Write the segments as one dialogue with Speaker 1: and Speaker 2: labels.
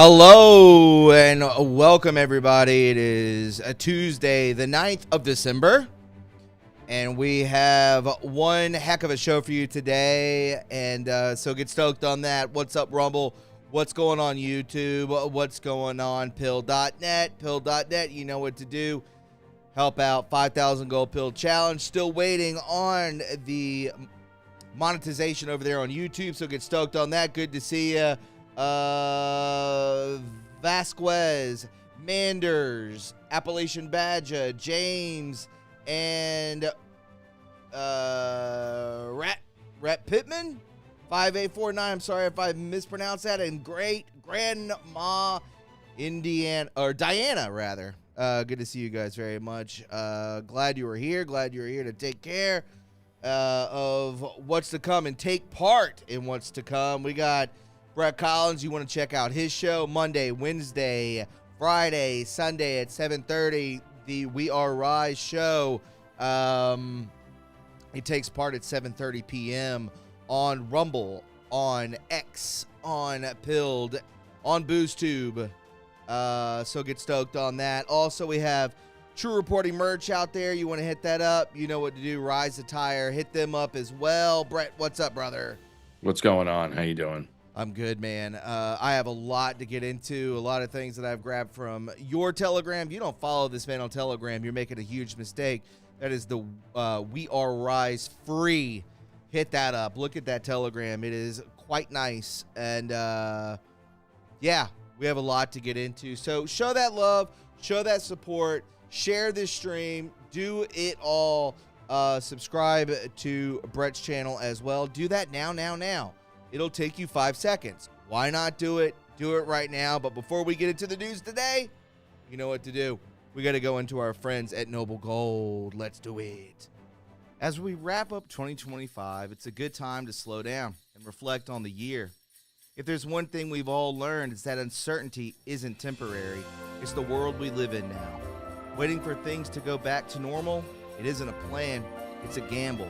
Speaker 1: Hello and welcome everybody. It is a Tuesday, the 9th of December, and we have one heck of a show for you today, and so get stoked on that. What's up, Rumble? What's going on YouTube? What's going on pill.net? Pill.net, you know what to do. Help out 5,000 Gold Pill Challenge. Still waiting on the monetization over there on YouTube, so get stoked on that. Good to see you. Vasquez, Manders, Appalachian Badger, James, and Rat Pittman, 5849. I'm sorry if I mispronounced that. And great grandma Diana rather. Good to see you guys very much. Glad you were here. Glad you were here to take care of what's to come and take part in what's to come. We got Brett Collins. You want to check out his show Monday, Wednesday, Friday, Sunday at 7:30. The We Are Rise show. It takes part at 7:30 p.m. on Rumble, on X, on Pilled, on BoostTube. So get stoked on that. Also, we have TRU Reporting merch out there. You want to hit that up? You know what to do. Rise Attire. Hit them up as well. Brett, what's up, brother?
Speaker 2: What's going on? How you doing?
Speaker 1: I'm good, man. I have a lot to get into, a lot of things that I've grabbed from your Telegram. If you don't follow this man on Telegram, you're making a huge mistake. That is the We Are Rise free. Hit that up. Look at that Telegram. It is quite nice. And, yeah, we have a lot to get into. So show that love, show that support, share this stream, do it all. Subscribe to Brett's channel as well. Do that now. It'll take you 5 seconds. Why not do it? Do it right now. But before we get into the news today, you know what to do. We got to go into our friends at Noble Gold. Let's do it. As we wrap up 2025, it's a good time to slow down and reflect on the year. If there's one thing we've all learned, it's that uncertainty isn't temporary. It's the world we live in now. Waiting for things to go back to normal, it isn't a plan, it's a gamble.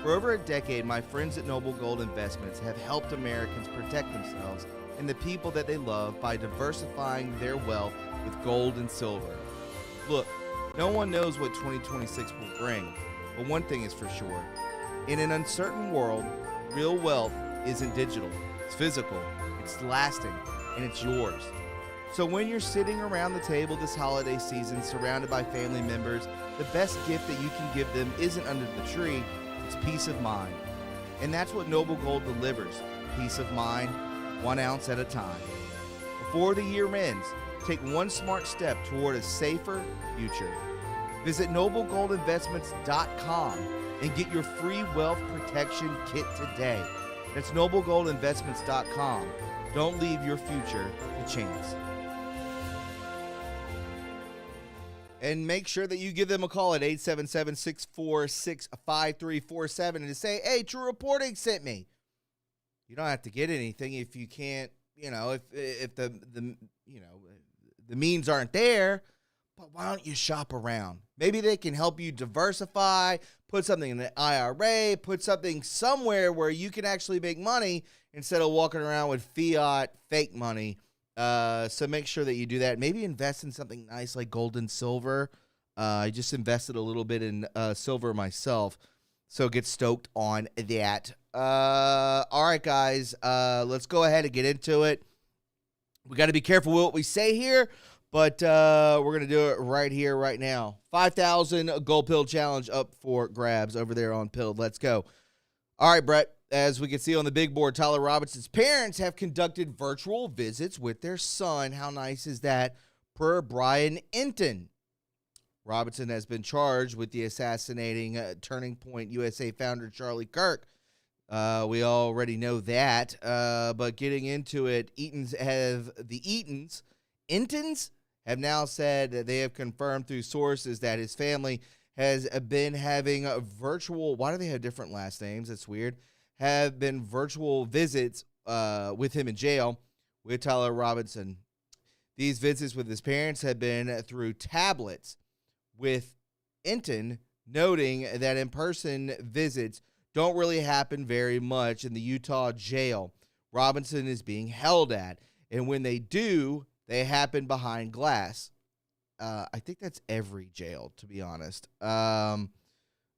Speaker 1: For over a decade, my friends at Noble Gold Investments have helped Americans protect themselves and the people that they love by diversifying their wealth with gold and silver. Look, no one knows what 2026 will bring, but one thing is for sure. In an uncertain world, real wealth isn't digital. It's physical, it's lasting, and it's yours. So when you're sitting around the table this holiday season surrounded by family members, the best gift that you can give them isn't under the tree. It's peace of mind. And that's what Noble Gold delivers. Peace of mind, 1 ounce at a time. Before the year ends, take one smart step toward a safer future. Visit noblegoldinvestments.com and get your free wealth protection kit today. That's noblegoldinvestments.com. Don't leave your future to chance. And make sure that you give them a call at 877-646-5347 and to say, hey, TRU Reporting sent me. You don't have to get anything if you can't, if the means aren't there. But why don't you shop around? Maybe they can help you diversify, put something in an IRA, put something somewhere where you can actually make money instead of walking around with fiat fake money. So make sure that you do that. Maybe invest in something nice like gold and silver. I just invested a little bit in silver myself, so get stoked on that. All right, guys, let's go ahead and get into it. We got to be careful with what we say here, but we're going to do it right here, right now. 5,000 Gold Pill Challenge up for grabs over there on Pill. Let's go. All right, Brett. As we can see on the big board, Tyler Robinson's parents have conducted virtual visits with their son. How nice is that? Per Brian Enton. Robinson has been charged with the assassinating Turning Point USA founder Charlie Kirk. We already know that. But getting into it, Entons have now said that they have confirmed through sources that his family has been having a virtual. Why do they have different last names? That's weird. Have been virtual visits with him in jail with Tyler Robinson. These visits with his parents have been through tablets, with Enton noting that in-person visits don't really happen very much in the Utah jail Robinson is being held at. And when they do, they happen behind glass. I think that's every jail, to be honest,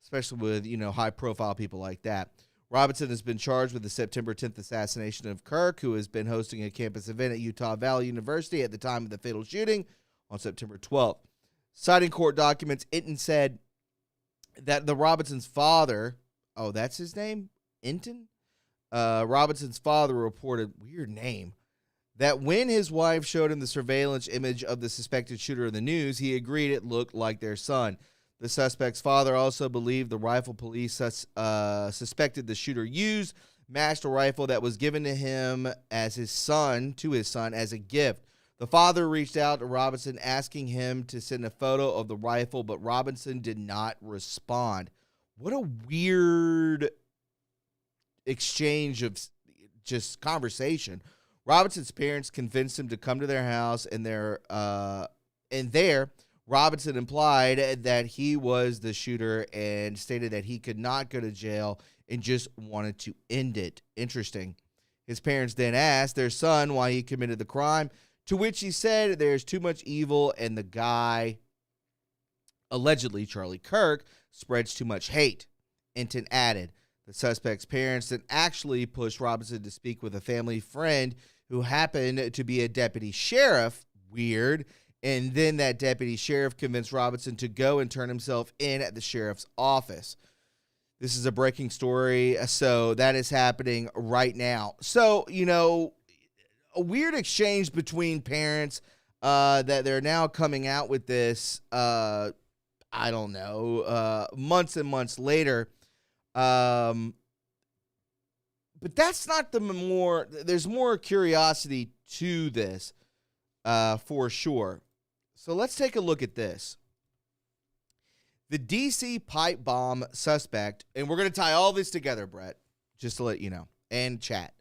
Speaker 1: especially with, high-profile people like that. Robinson has been charged with the September 10th assassination of Kirk, who has been hosting a campus event at Utah Valley University at the time of the fatal shooting on September 12th. Citing court documents, Inton said that the Robinson's father, that's his name? Inton? Robinson's father reported, weird name, that when his wife showed him the surveillance image of the suspected shooter in the news, he agreed it looked like their son. The suspect's father also believed the rifle police suspected the shooter used matched a rifle that was given to him as his son as a gift. The father reached out to Robinson asking him to send a photo of the rifle, but Robinson did not respond. What a weird exchange of just conversation. Robinson's parents convinced him to come to their house, and there, Robinson implied that he was the shooter and stated that he could not go to jail and just wanted to end it. Interesting. His parents then asked their son why he committed the crime, to which he said there's too much evil and the guy, allegedly Charlie Kirk, spreads too much hate. Inton added. The suspect's parents then actually pushed Robinson to speak with a family friend who happened to be a deputy sheriff. Weird. And then that deputy sheriff convinced Robinson to go and turn himself in at the sheriff's office. This is a breaking story, so that is happening right now. So, a weird exchange between parents that they're now coming out with this, months and months later. But that's not there's more curiosity to this, for sure. So let's take a look at this. The D.C. pipe bomb suspect, and we're going to tie all this together, Brett, just to let you know, and chat.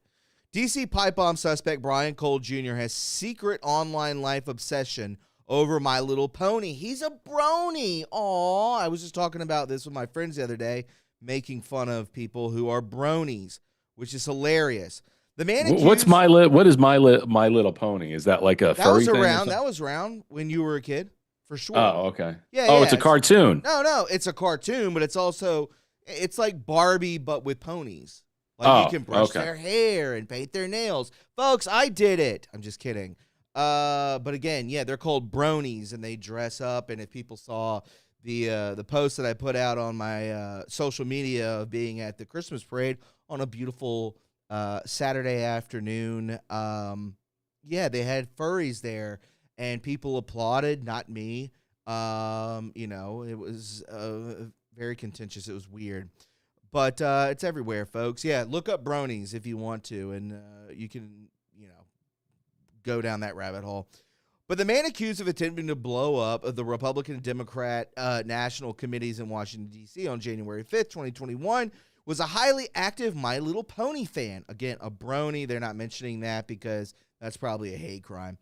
Speaker 1: D.C. pipe bomb suspect Brian Cole Jr. has secret online life obsession over My Little Pony. He's a brony. Aw, I was just talking about this with my friends the other day, making fun of people who are bronies, which is hilarious. The man accused,
Speaker 2: what is My Little Pony? Is that like a furry thing?
Speaker 1: That was around when you were a kid, for sure.
Speaker 2: Oh, okay.
Speaker 1: Yeah.
Speaker 2: It's a cartoon.
Speaker 1: No, it's a cartoon, but it's like Barbie, but with ponies. Like you can brush their hair and paint their nails. Folks, I did it. I'm just kidding. But again, they're called bronies, and they dress up. And if people saw the post that I put out on my social media of being at the Christmas parade on a beautiful Saturday afternoon, they had furries there, and people applauded, not me. It was very contentious. It was weird. But it's everywhere, folks. Yeah, look up bronies if you want to, and you can, go down that rabbit hole. But the man accused of attempting to blow up the Republican and Democrat national committees in Washington, D.C. on January 5th, 2021, was a highly active My Little Pony fan. Again, a brony. They're not mentioning that because that's probably a hate crime.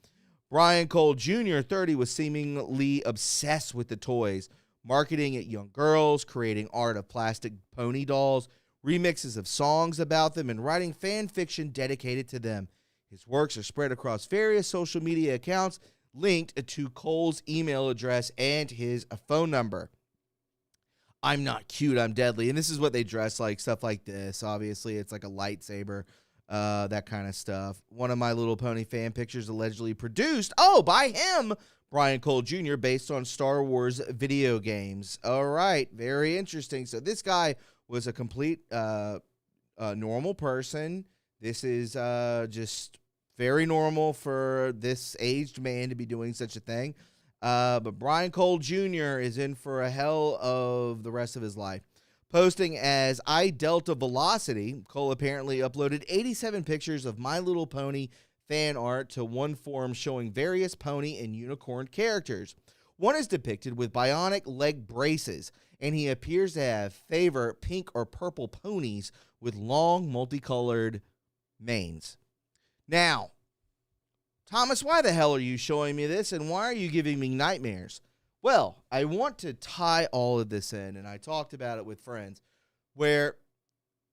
Speaker 1: Brian Cole Jr., 30, was seemingly obsessed with the toys, marketing at young girls, creating art of plastic pony dolls, remixes of songs about them, and writing fan fiction dedicated to them. His works are spread across various social media accounts linked to Cole's email address and his phone number. I'm not cute, I'm deadly. And this is what they dress like, stuff like this. Obviously, it's like a lightsaber, that kind of stuff. One of My Little Pony fan pictures allegedly produced, by him, Brian Cole Jr., based on Star Wars video games. All right, very interesting. So this guy was a complete normal person. This is just very normal for this aged man to be doing such a thing. But Brian Cole Jr. is in for a hell of the rest of his life. Posting as I Delta Velocity, Cole apparently uploaded 87 pictures of My Little Pony fan art to one forum showing various pony and unicorn characters. One is depicted with bionic leg braces, and he appears to have favor pink or purple ponies with long multicolored manes. Now, Thomas, why the hell are you showing me this, and why are you giving me nightmares? Well, I want to tie all of this in, and I talked about it with friends, where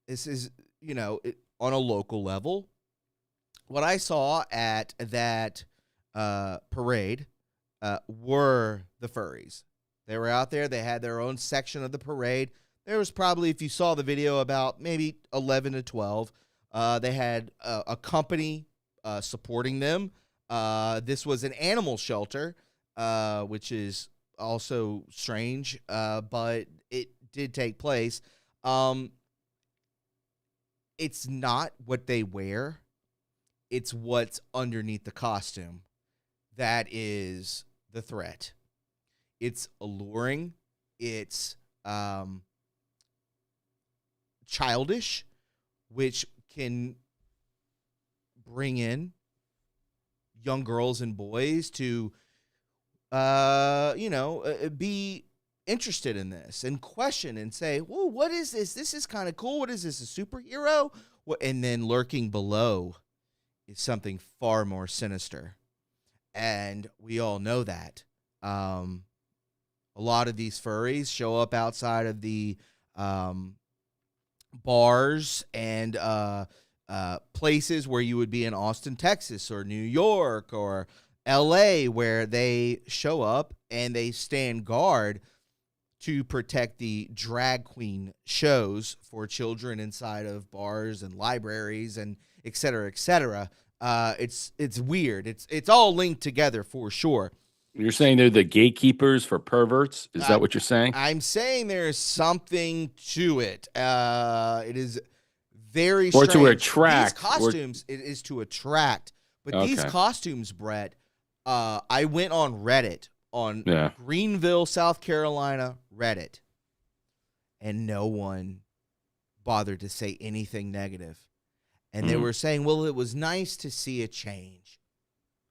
Speaker 1: this is, on a local level, what I saw at that parade were the furries. They were out there. They had their own section of the parade. There was probably, if you saw the video, about maybe 11 to 12. They had a company supporting them. This was an animal shelter, which is also strange, but it did take place. It's not what they wear. It's what's underneath the costume that is the threat. It's alluring. It's childish, which can bring in young girls and boys to, be interested in this and question and say, "Well, what is this? This is kind of cool. What is this? A superhero?" And then lurking below is something far more sinister, and we all know that. A lot of these furries show up outside of the bars and places where you would be in Austin, Texas, or New York, or LA, where they show up and they stand guard to protect the drag queen shows for children inside of bars and libraries and et cetera, et cetera. It's weird. It's all linked together for sure.
Speaker 2: You're saying they're the gatekeepers for perverts? Is that what you're saying?
Speaker 1: I'm saying there's something to it. It is very
Speaker 2: or
Speaker 1: strange.
Speaker 2: to attract.
Speaker 1: These costumes, it is to attract. But these costumes, Brett, I went on Reddit, on Greenville, South Carolina Reddit, and no one bothered to say anything negative. And they were saying, well, it was nice to see a change.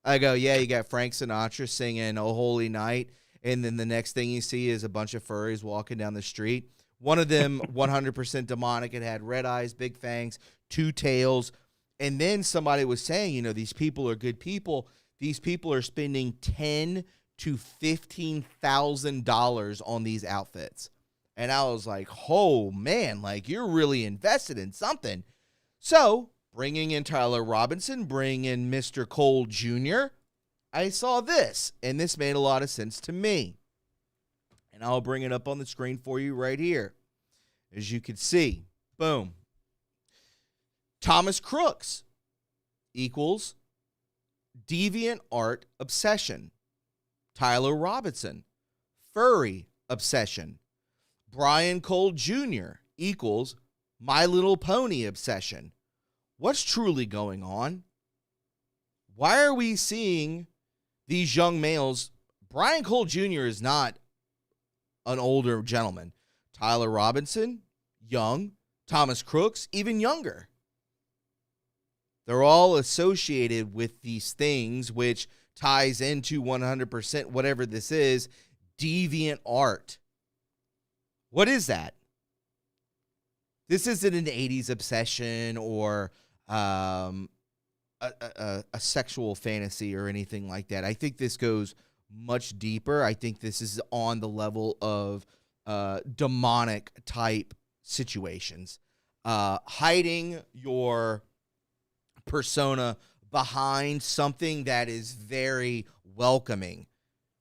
Speaker 1: I go, yeah, you got Frank Sinatra singing "Oh Holy Night," and then the next thing you see is a bunch of furries walking down the street. One of them, 100% demonic. It had red eyes, big fangs, two tails. And then somebody was saying, these people are good people. These people are spending $10,000 to $15,000 on these outfits. And I was like, oh, man, like you're really invested in something. So bringing in Tyler Robinson, bring in Mr. Cole Jr., I saw this, and this made a lot of sense to me. And I'll bring it up on the screen for you right here. As you can see, boom. Thomas Crooks equals deviant art obsession. Tyler Robinson, furry obsession. Brian Cole Jr. equals My Little Pony obsession. What's truly going on? Why are we seeing these young males? Brian Cole Jr. is not an older gentleman. Tyler Robinson, young. Thomas Crooks, even younger. They're all associated with these things, which ties into 100% whatever this is, deviant art. What is that? This isn't an 80s obsession or a sexual fantasy or anything like that. I think this goes much deeper. I think this is on the level of demonic type situations. Hiding your persona behind something that is very welcoming.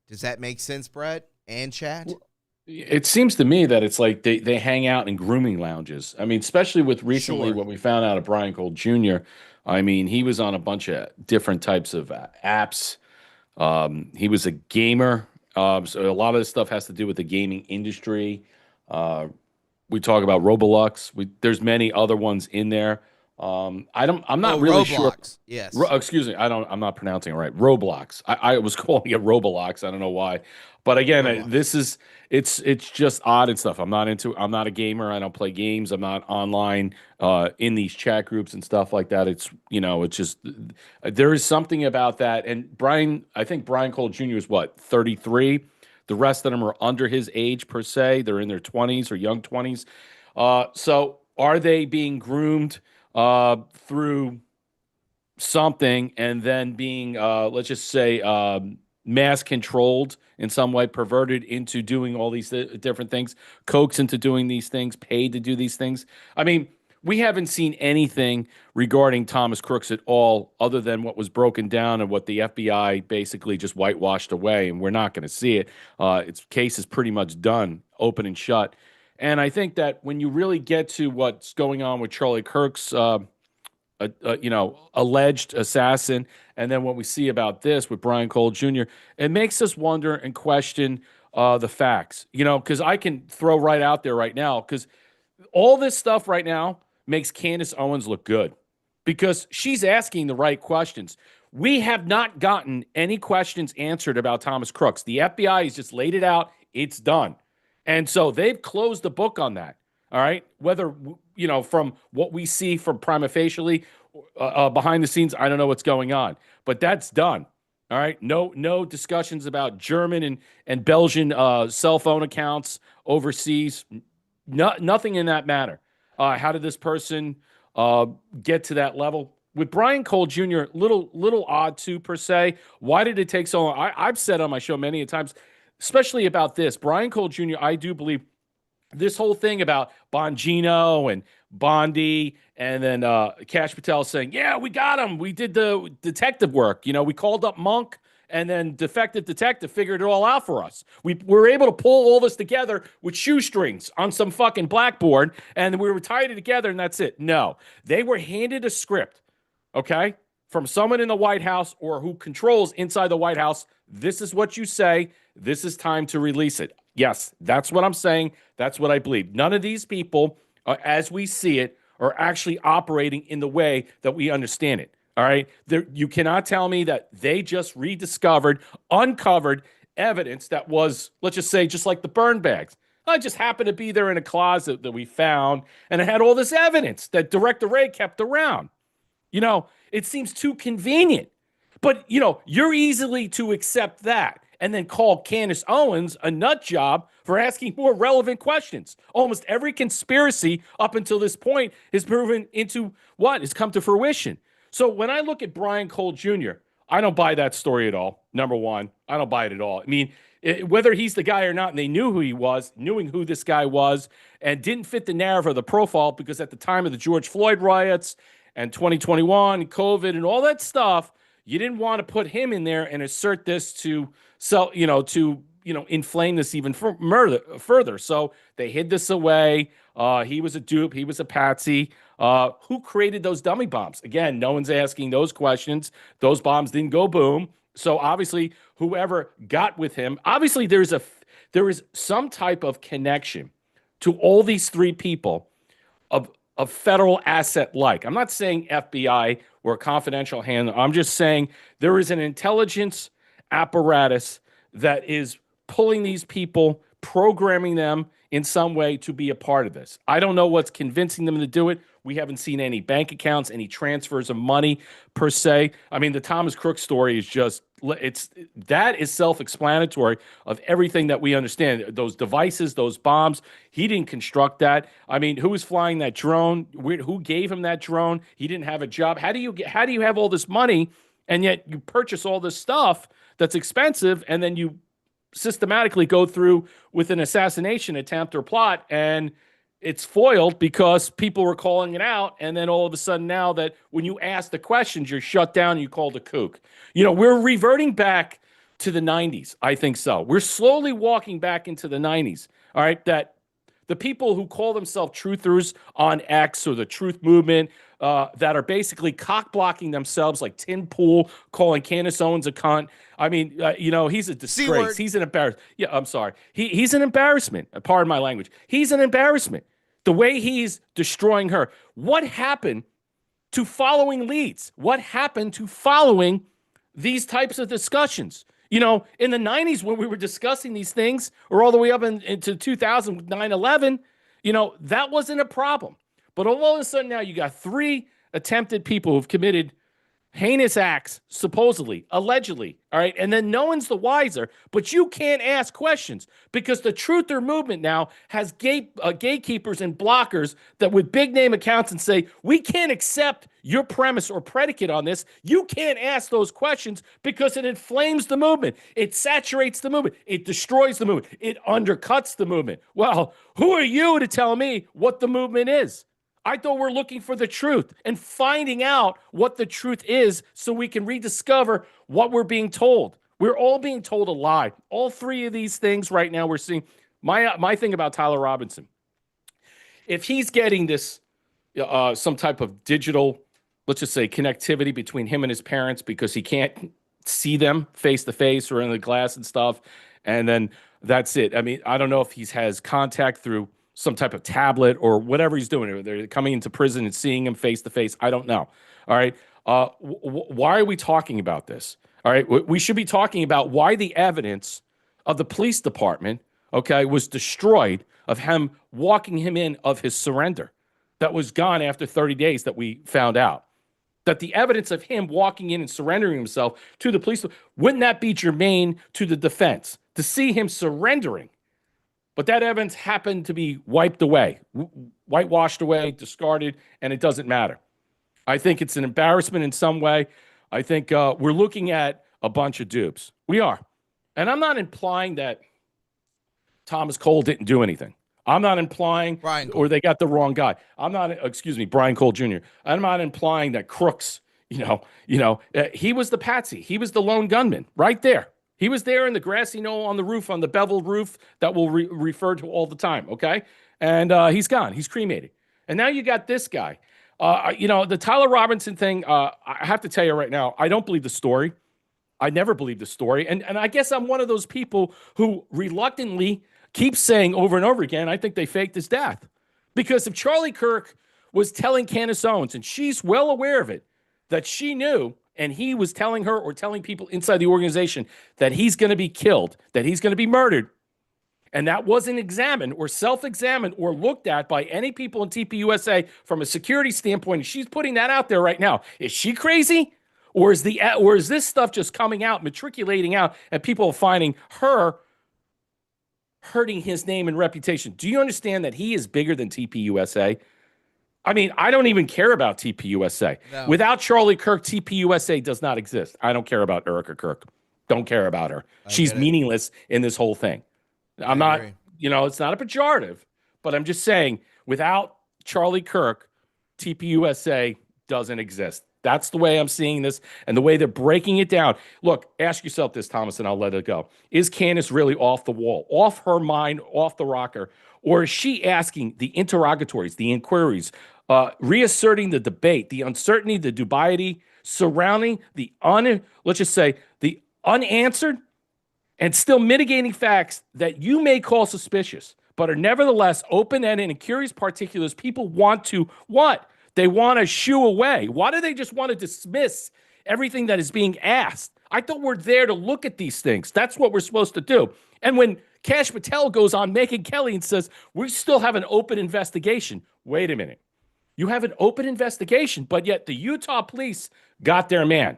Speaker 1: Does that make sense, Brett and chat?
Speaker 2: It seems to me that it's like they hang out in grooming lounges. I mean, especially with recently what we found out of Brian Cole Jr. I mean, he was on a bunch of different types of apps. He was a gamer. So a lot of this stuff has to do with the gaming industry. We talk about Roblox. There's many other ones in there. I'm not really
Speaker 1: Roblox.
Speaker 2: sure.
Speaker 1: Yes.
Speaker 2: Excuse me. I'm not pronouncing it right. Roblox. I was calling it Roblox. I don't know why. But again, it's just odd and stuff. I'm not a gamer. I don't play games. I'm not online in these chat groups and stuff like that. It's just there is something about that. And I think Brian Cole Jr. is what, 33? The rest of them are under his age per se. They're in their 20s or young 20s. So are they being groomed through something and then being, let's just say, mass controlled in some way, perverted into doing all these different things, coaxed into doing these things, paid to do these things? I mean, we haven't seen anything regarding Thomas Crooks at all, other than what was broken down and what the FBI basically just whitewashed away, and we're not going to see it. Its case is pretty much done, open and shut. And I think that when you really get to what's going on with Charlie Kirk's, alleged assassin, and then what we see about this with Brian Cole Jr., it makes us wonder and question the facts. Because I can throw right out there right now, because all this stuff right now makes Candace Owens look good because she's asking the right questions. We have not gotten any questions answered about Thomas Crooks. The FBI has just laid it out. It's done. And so they've closed the book on that. All right. Whether, from what we see from prima facie behind the scenes, I don't know what's going on, but that's done. All right. No discussions about German and Belgian cell phone accounts overseas. Nothing in that matter. How did this person get to that level? With Brian Cole Jr., little odd too, per se. Why did it take so long? I've said on my show many times, especially about this. Brian Cole Jr., I do believe this whole thing about Bongino and Bondi and then Cash Patel saying, yeah, we got him. We did the detective work. We called up Monk, and then defective detective figured it all out for us. We were able to pull all this together with shoestrings on some fucking blackboard, and we were tied together, and that's it. No, they were handed a script, okay, from someone in the White House or who controls inside the White House. This is what you say. This is time to release it. Yes, that's what I'm saying. That's what I believe. None of these people, as we see it, are actually operating in the way that we understand it. All right. You cannot tell me that they just uncovered evidence that was, let's just say, just like the burn bags. I just happened to be there in a closet that we found, and it had all this evidence that Director Ray kept around. It seems too convenient. But, you're easily to accept that and then call Candace Owens a nut job for asking more relevant questions. Almost every conspiracy up until this point has proven into what has come to fruition. So when I look at Brian Cole Jr., I don't buy that story at all. Number one, I don't buy it at all. I mean, whether he's the guy or not, and they knew who he was, knowing who this guy was, and didn't fit the narrative of the profile, because at the time of the George Floyd riots and 2021, COVID, and all that stuff, you didn't want to put him in there and assert this to inflame this even further. So they hid this away. He was a dupe. He was a patsy. Who created those dummy bombs? Again, no one's asking those questions. Those bombs didn't go boom. So obviously, whoever got with him, obviously there is some type of connection to all these three people of federal asset like. I'm not saying FBI or a confidential handler. I'm just saying there is an intelligence apparatus that is pulling these people, programming them in some way to be a part of this. I don't know what's convincing them to do it. We haven't seen any bank accounts, any transfers of money per se. I mean, the Thomas Crook story is just, that is self-explanatory of everything that we understand. Those devices, those bombs, he didn't construct that. I mean, who was flying that drone? Who gave him that drone? He didn't have a job. How do you have all this money and yet you purchase all this stuff that's expensive, and then you systematically go through with an assassination attempt or plot, and it's foiled because people were calling it out, and then all of a sudden now that when you ask the questions, you're shut down and you called a kook. We're reverting back to the 90s. I think so. We're slowly walking back into the 90s, all right, that the people who call themselves truthers on X or the truth movement that are basically cock-blocking themselves like Tim Pool calling Candace Owens a cunt. I mean, he's a disgrace. He's an embarrassment. Yeah, I'm sorry. He's an embarrassment. Pardon my language. He's an embarrassment. The way he's destroying her. What happened to following leads? What happened to following these types of discussions? In the 90s when we were discussing these things, or all the way up into 2000, 9/11, that wasn't a problem. But all of a sudden now you got three attempted people who've committed heinous acts, supposedly, allegedly, all right? And then no one's the wiser, but you can't ask questions because the truther movement now has gatekeepers and blockers that with big name accounts and say, we can't accept your premise or predicate on this. You can't ask those questions because it inflames the movement. It saturates the movement. It destroys the movement. It undercuts the movement. Well, who are you to tell me what the movement is? I thought we're looking for the truth and finding out what the truth is so we can rediscover what we're being told. We're all being told a lie. All three of these things right now we're seeing. My thing about Tyler Robinson, if he's getting this some type of digital, let's just say, connectivity between him and his parents because he can't see them face to face or in the glass and stuff, and then that's it. I mean, I don't know if he has contact through some type of tablet or whatever he's doing. They're coming into prison and seeing him face to face. I don't know. All right. Why are we talking about this? All right. We should be talking about why the evidence of the police department, okay, was destroyed of him walking him in of his surrender that was gone after 30 days that we found out. That the evidence of him walking in and surrendering himself to the police, wouldn't that be germane to the defense to see him surrendering? But that evidence happened to be wiped away, whitewashed away, discarded, and it doesn't matter. I think it's an embarrassment in some way. I think we're looking at a bunch of dupes. We are. And I'm not implying that Thomas Cole didn't do anything. I'm not implying, or they got the wrong guy. I'm not, excuse me, Brian Cole Jr. I'm not implying that Crooks, he was the patsy. He was the lone gunman right there. He was there in the grassy knoll on the roof, on the beveled roof that we'll refer to all the time, okay? And he's gone. He's cremated. And now you got this guy. The Tyler Robinson thing, I have to tell you right now, I don't believe the story. I never believed the story. And I guess I'm one of those people who reluctantly keeps saying over and over again, I think they faked his death. Because if Charlie Kirk was telling Candace Owens, and she's well aware of it, that she knew, and he was telling her or telling people inside the organization that he's going to be killed, that he's going to be murdered, and that wasn't examined or self-examined or looked at by any people in TPUSA from a security standpoint, and she's putting that out there right now. Is she crazy? Or is this stuff just coming out, matriculating out, and people are finding her hurting his name and reputation? Do you understand that he is bigger than TPUSA? I mean, I don't even care about TPUSA. No. Without Charlie Kirk, TPUSA does not exist. I don't care about Erica Kirk. Don't care about her. She's meaningless in this whole thing. I'm not, it's not a pejorative, but I'm just saying without Charlie Kirk, TPUSA doesn't exist. That's the way I'm seeing this and the way they're breaking it down. Look, ask yourself this, Thomas, and I'll let it go. Is Candace really off the wall, off her mind, off the rocker? Or is she asking the interrogatories, the inquiries, reasserting the debate, the uncertainty, the dubiety surrounding the the unanswered and still mitigating facts that you may call suspicious, but are nevertheless open-ended and curious particulars people want to what? They want to shoo away. Why do they just want to dismiss everything that is being asked? I thought we're there to look at these things. That's what we're supposed to do. And when Kash Patel goes on Megyn Kelly and says, we still have an open investigation. Wait a minute. You have an open investigation, but yet the Utah police got their man.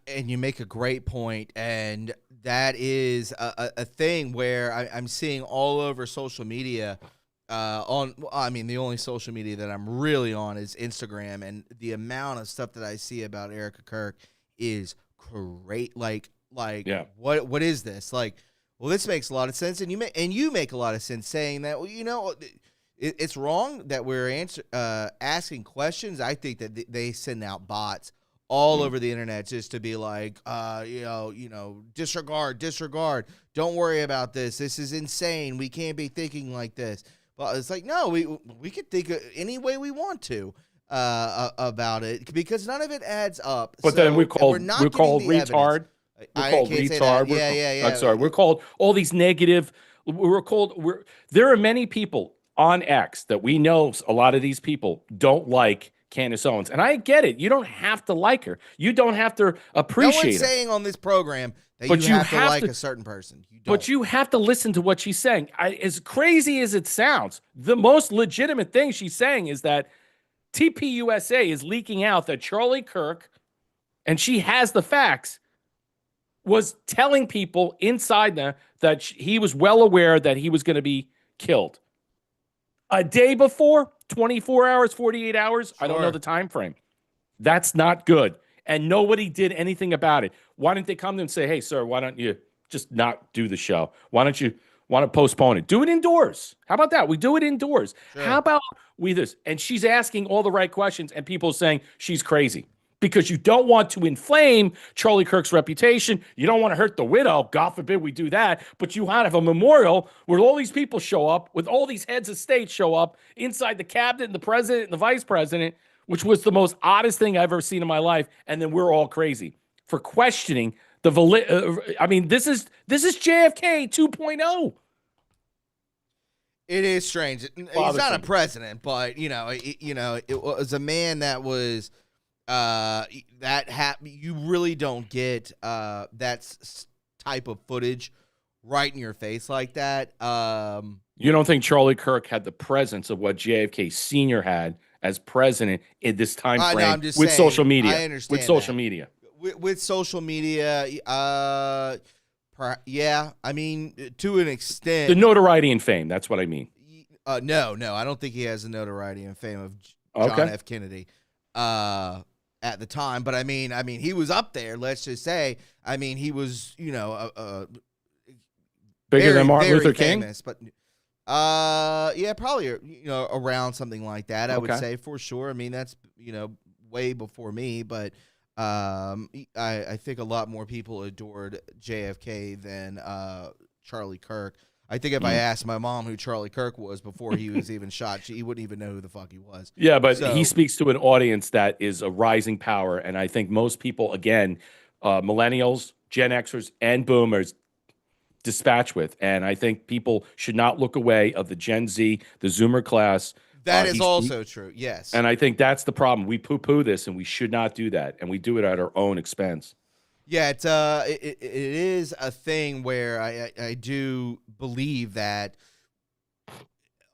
Speaker 1: And you make a great point, and that is a thing where I'm seeing all over social media. The only social media that I'm really on is Instagram, and the amount of stuff that I see about Erica Kirk is great. Yeah. What is this? This makes a lot of sense, and you make a lot of sense saying that. It's wrong that we're asking questions. I think that they send out bots all over the internet just to be like, disregard. Don't worry about this. This is insane. We can't be thinking like this. Well, it's like, no, we could think any way we want to about it because none of it adds up.
Speaker 2: But then we're called retard. We're called retard.
Speaker 1: Yeah.
Speaker 2: I'm sorry. We're called all these negative. There are many people on X that we know. A lot of these people don't like Candace Owens, and I get it. You don't have to like her. You don't have to appreciate her. No
Speaker 1: one's saying on this program that you have to like a certain person.
Speaker 2: But you have to listen to what she's saying. As crazy as it sounds, the most legitimate thing she's saying is that TPUSA is leaking out that Charlie Kirk, and she has the facts, was telling people inside there that he was well aware that he was going to be killed. A day before, 24 hours, 48 hours, sure. I don't know the time frame. That's not good. And nobody did anything about it. Why didn't they come to him and say, hey, sir, why don't you just not do the show? Why don't you want to postpone it. Do it indoors. How about that? We do it indoors.
Speaker 1: Sure.
Speaker 2: How about we this? And she's asking all the right questions, and people saying she's crazy because you don't want to inflame Charlie Kirk's reputation. You don't want to hurt the widow. God forbid we do that. But you have a memorial where all these people show up, with all these heads of state show up inside the cabinet and the president and the vice president, which was the most oddest thing I've ever seen in my life. And then we're all crazy for questioning the I mean, this is JFK 2.0.
Speaker 1: It is strange. He's not a president, but it was a man that was you really don't get that type of footage right in your face like that.
Speaker 2: You don't think Charlie Kirk had the presence of what JFK Sr. had as president in this time frame with social media?
Speaker 1: I understand
Speaker 2: with social media.
Speaker 1: With social media, yeah, I mean, to an extent.
Speaker 2: The notoriety and fame, that's what I mean.
Speaker 1: No, I don't think he has the notoriety and fame of John F. Kennedy at the time. But I mean, he was up there, let's just say. I mean, he was,
Speaker 2: bigger
Speaker 1: very,
Speaker 2: than Martin Luther
Speaker 1: famous,
Speaker 2: King?
Speaker 1: But yeah, probably, around something like that, I would say, for sure. I mean, that's, way before me, but I think a lot more people adored JFK than Charlie Kirk. I think if I asked my mom who Charlie Kirk was before he was even shot, she wouldn't even know who the fuck he was.
Speaker 2: Yeah, but he speaks to an audience that is a rising power, and I think most people, again, millennials, Gen Xers, and boomers dispatch with, and I think people should not look away of the Gen Z, the Zoomer class.
Speaker 1: That is also true, yes.
Speaker 2: And I think that's the problem. We poo-poo this, and we should not do that, and we do it at our own expense.
Speaker 1: Yeah, it is a thing where I do believe that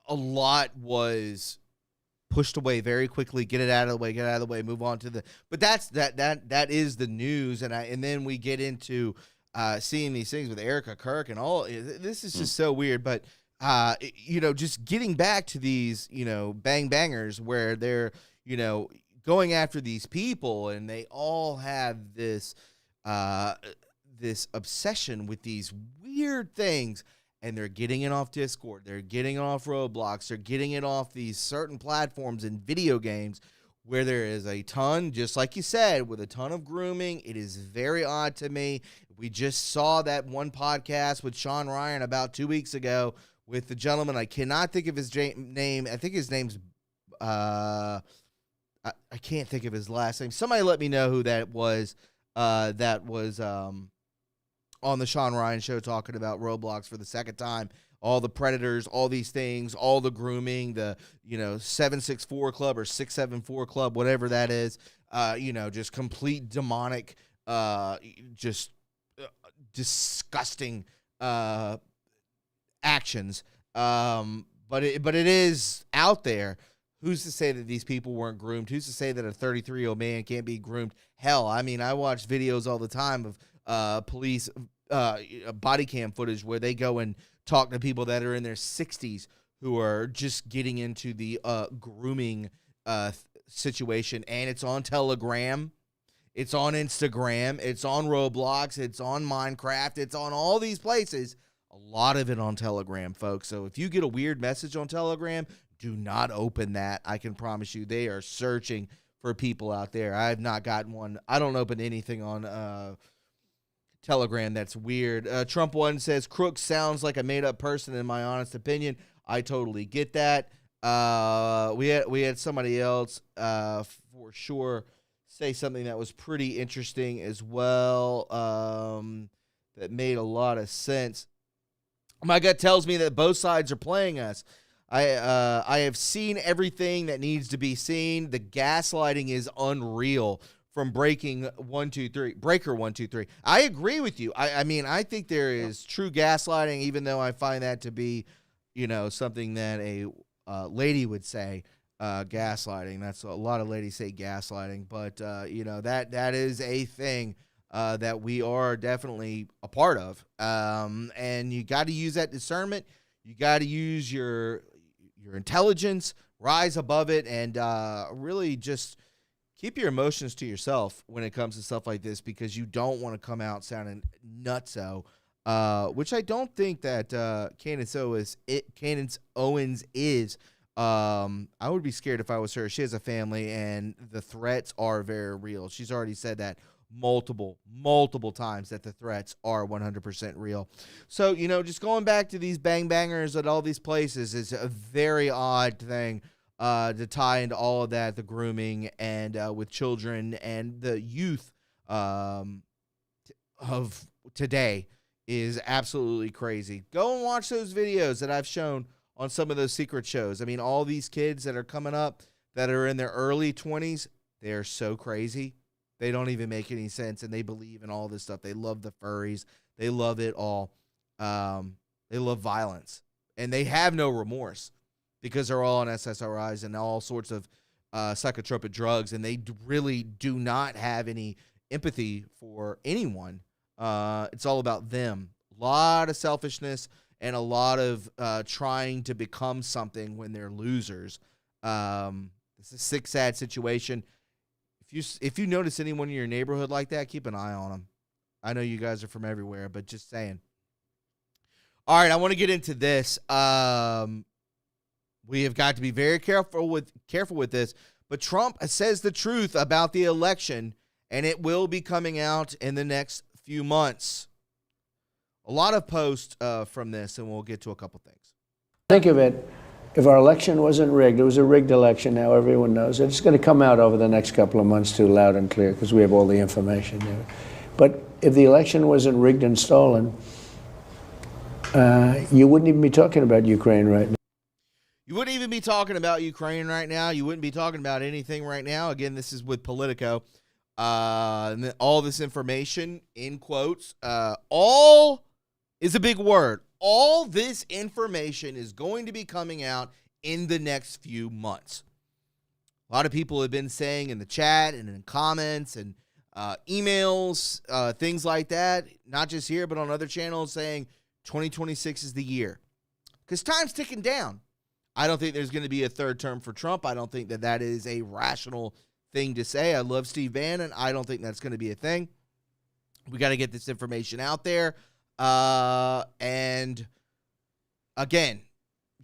Speaker 1: a lot was pushed away very quickly. Get it out of the way, move on to the. But that is the news, and then we get into seeing these things with Erica Kirk and all. This is just so weird, but. Just getting back to these, bang bangers where they're, going after these people, and they all have this obsession with these weird things, and they're getting it off Discord, they're getting it off Roblox, they're getting it off these certain platforms in video games where there is a ton, just like you said, with a ton of grooming. It is very odd to me. We just saw that one podcast with Sean Ryan about 2 weeks ago with the gentleman. I cannot think of his name. I think his name's, I can't think of his last name. Somebody let me know who that was on the Sean Ryan show talking about Roblox for the second time. All the predators, all these things, all the grooming, the, 764 Club or 674 Club, whatever that is, just complete demonic, just disgusting actions, but it is out there. Who's to say that these people weren't groomed? Who's to say that a 33-year-old man can't be groomed? Hell, I mean, I watch videos all the time of police body cam footage where they go and talk to people that are in their 60s who are just getting into the grooming situation, and it's on Telegram, it's on Instagram, it's on Roblox, it's on Minecraft, it's on all these places. A lot of it on Telegram, folks. So if you get a weird message on Telegram, do not open that. I can promise you they are searching for people out there. I have not gotten one. I don't open anything on Telegram that's weird. Trump One says, Crook sounds like a made-up person in my honest opinion. I totally get that. We had somebody else for sure say something that was pretty interesting as well, that made a lot of sense. My gut tells me that both sides are playing us. I have seen everything that needs to be seen. The gaslighting is unreal from Breaker 123. I agree with you. I mean, I think there is true gaslighting, even though I find that to be, something that a lady would say, gaslighting. That's a lot of ladies say gaslighting, but that is a thing that we are definitely a part of. And you got to use that discernment. You got to use your intelligence, rise above it, and really just keep your emotions to yourself when it comes to stuff like this, because you don't want to come out sounding nutso which I don't think that Candace Owens is. I would be scared if I was her. She has a family, and the threats are very real. She's already said that multiple times, that the threats are 100% real. So, just going back to these bang bangers at all these places is a very odd thing to tie into all of that, the grooming and with children and the youth of today is absolutely crazy. Go and watch those videos that I've shown on some of those secret shows. I mean, all these kids that are coming up that are in their early 20s, they're so crazy. They don't even make any sense, and they believe in all this stuff. They love the furries. They love it all. They love violence, and they have no remorse because they're all on SSRIs and all sorts of psychotropic drugs, and they really do not have any empathy for anyone. It's all about them. A lot of selfishness and a lot of trying to become something when they're losers. It's a sick, sad situation. If you notice anyone in your neighborhood like that, keep an eye on them. I know you guys are from everywhere, but just saying. All right, I want to get into this. We have got to be very careful with this. But Trump says the truth about the election, and it will be coming out in the next few months. A lot of posts from this, and we'll get to a couple things.
Speaker 3: Think of it, if our election wasn't rigged, it was a rigged election, now everyone knows it. It's going to come out over the next couple of months too, loud and clear, because we have all the information there. But if the election wasn't rigged and stolen, you wouldn't even be talking about Ukraine right now.
Speaker 1: You wouldn't even be talking about Ukraine right now. You wouldn't be talking about anything right now. Again, this is with Politico. And all this information, in quotes, all is a big word. All this information is going to be coming out in the next few months. A lot of people have been saying in the chat and in comments and emails, things like that, not just here, but on other channels, saying 2026 is the year. Because time's ticking down. I don't think there's going to be a third term for Trump. I don't think that that is a rational thing to say. I love Steve Bannon. I don't think that's going to be a thing. We got to get this information out there. And again,